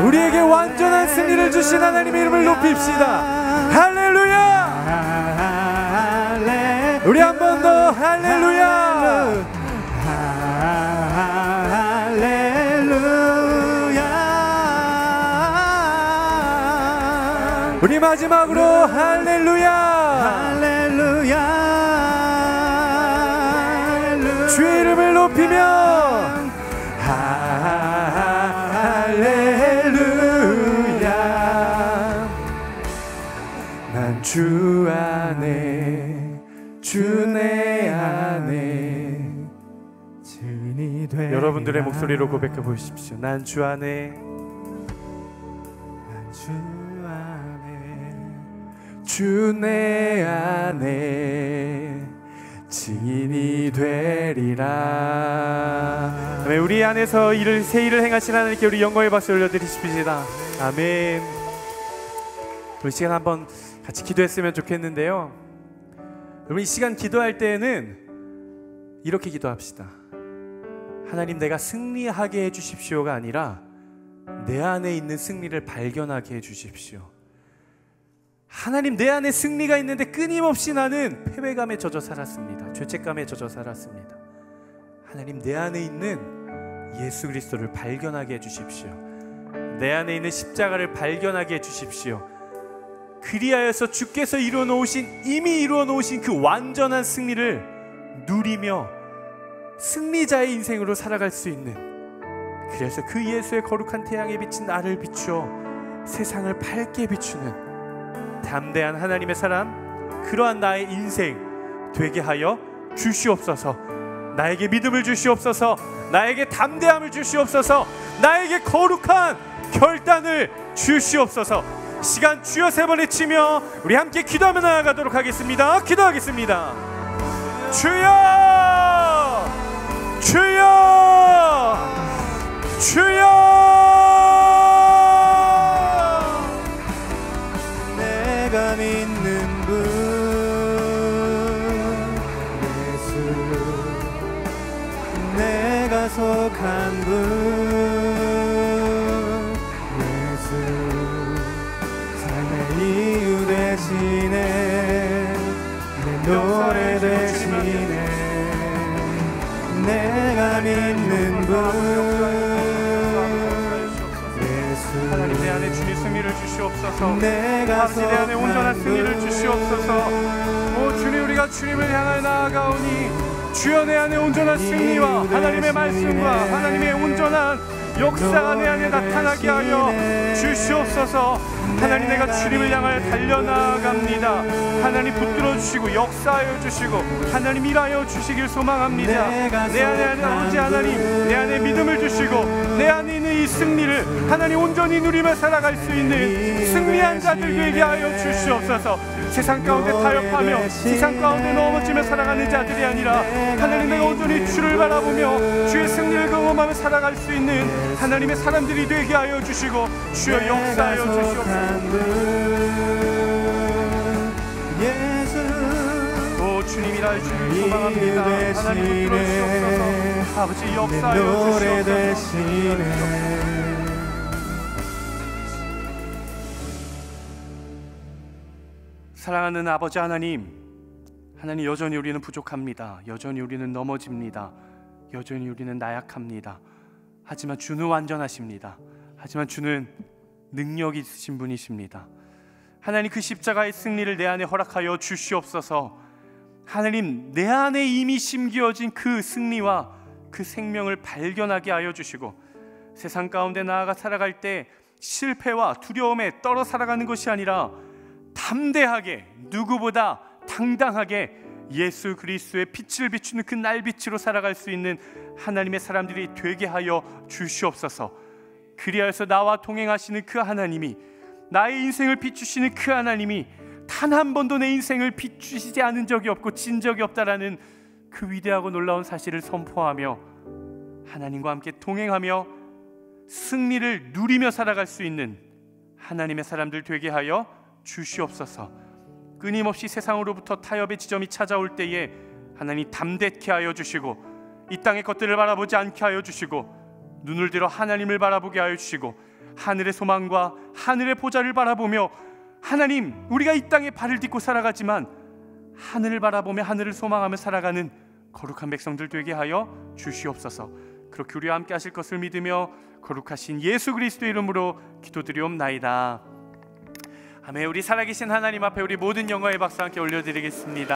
우리에게 완전한 승리를 주신 하나님의 이름을 높입시다. 할렐루야. 우리 한 번 더 할렐루야. 할렐루야. 우리 마지막으로 할렐루야. 주의 이름을 높이며 할렐루야. 난 주 안에 주 내 안에 증인이 되리라. 여러분들의 목소리로 고백해 보십시오. 난 주 안에 난 주 안에 주 내 안에 증인이 되리라. 아멘. 우리 안에서 새 일을 행하신 하나님께 우리 영광의 박수 올려드리십시다. 아멘. 우리 시간 한번 같이 기도했으면 좋겠는데요. 여러분 이 시간 기도할 때에는 이렇게 기도합시다. 하나님 내가 승리하게 해주십시오가 아니라 내 안에 있는 승리를 발견하게 해주십시오. 하나님 내 안에 승리가 있는데 끊임없이 나는 패배감에 젖어 살았습니다. 죄책감에 젖어 살았습니다. 하나님 내 안에 있는 예수 그리스도를 발견하게 해주십시오. 내 안에 있는 십자가를 발견하게 해주십시오. 그리하여서 주께서 이미 이루어 놓으신 그 완전한 승리를 누리며 승리자의 인생으로 살아갈 수 있는, 그래서 그 예수의 거룩한 태양에 비친 나를 비추어 세상을 밝게 비추는 담대한 하나님의 사람, 그러한 나의 인생 되게 하여 주시옵소서. 나에게 믿음을 주시옵소서. 나에게 담대함을 주시옵소서. 나에게 거룩한 결단을 주시옵소서. 시간 주여 세 번 외치며 우리 함께 기도하며 나아가도록 하겠습니다. 기도하겠습니다. 주여, 주여, 주여. 내가 믿는 분 예수, 내가 속한 분 예수, 삶의 이유 되시네, 내 노래 되시네. 내가 믿는 분 하나님 내 안에 주님 승리를 주시옵소서. 내가 내 안에 온전한 승리를 주시옵소서. 오 주님, 우리가 주님을 향하여 나아가오니 주여 내 안에 온전한 승리와 하나님의 말씀과 하나님의 온전한 역사가 내 안에 나타나게 하여 주시옵소서. 하나님 내가 주님을 향하여 달려나갑니다. 하나님 붙들어 주시고 역사하여 주시고 하나님 일하여 주시길 소망합니다. 내 안에 아버지 하나님, 내 안에 믿음을 주시고 내 안에 있는 이 승리를 하나님 온전히 누리며 살아갈 수 있는 승리한 자들 되게 하여 주시옵소서. 세상 가운데 타협하며 세상 가운데 넘어지며 살아가는 자들이 아니라 하나님 내가 온전히 주를 바라보며 주의 승리를 경험하며 살아갈 수 있는 하나님의 사람들이 되게 하여 주시고 주여 역사하여 주시옵소서. 오 주님이라 주를 소망합니다. 하나님 붙들어 주시옵소서. 아버지 역사하여 주시옵소서. 사랑하는 아버지 하나님, 하나님 여전히 우리는 부족합니다. 여전히 우리는 넘어집니다. 여전히 우리는 나약합니다. 하지만 주는 완전하십니다. 하지만 주는 능력이 있으신 분이십니다. 하나님, 그 십자가의 승리를 내 안에 허락하여 주시옵소서. 하나님, 내 안에 이미 심기어진 그 승리와 그 생명을 발견하게 하여 주시고, 세상 가운데 나아가 살아갈 때 실패와 두려움에 떨어 살아가는 것이 아니라 담대하게, 누구보다 당당하게 예수 그리스도의 빛을 비추는 그 날빛으로 살아갈 수 있는 하나님의 사람들이 되게 하여 주시옵소서. 그리하여서 나와 동행하시는 그 하나님이, 나의 인생을 비추시는 그 하나님이 단 한 번도 내 인생을 비추시지 않은 적이 없고 진 적이 없다라는 그 위대하고 놀라운 사실을 선포하며 하나님과 함께 동행하며 승리를 누리며 살아갈 수 있는 하나님의 사람들 되게 하여 주시옵소서. 끊임없이 세상으로부터 타협의 지점이 찾아올 때에 하나님 담대케 하여 주시고, 이 땅의 것들을 바라보지 않게 하여 주시고, 눈을 들어 하나님을 바라보게 하여 주시고, 하늘의 소망과 하늘의 보좌를 바라보며, 하나님, 우리가 이 땅에 발을 딛고 살아가지만 하늘을 바라보며 하늘을 소망하며 살아가는 거룩한 백성들 되게 하여 주시옵소서. 그렇게 우리와 함께 하실 것을 믿으며 거룩하신 예수 그리스도의 이름으로 기도드리옵나이다. 아멘. 우리 살아계신 하나님 앞에 우리 모든 영광의 박수 함께 올려드리겠습니다.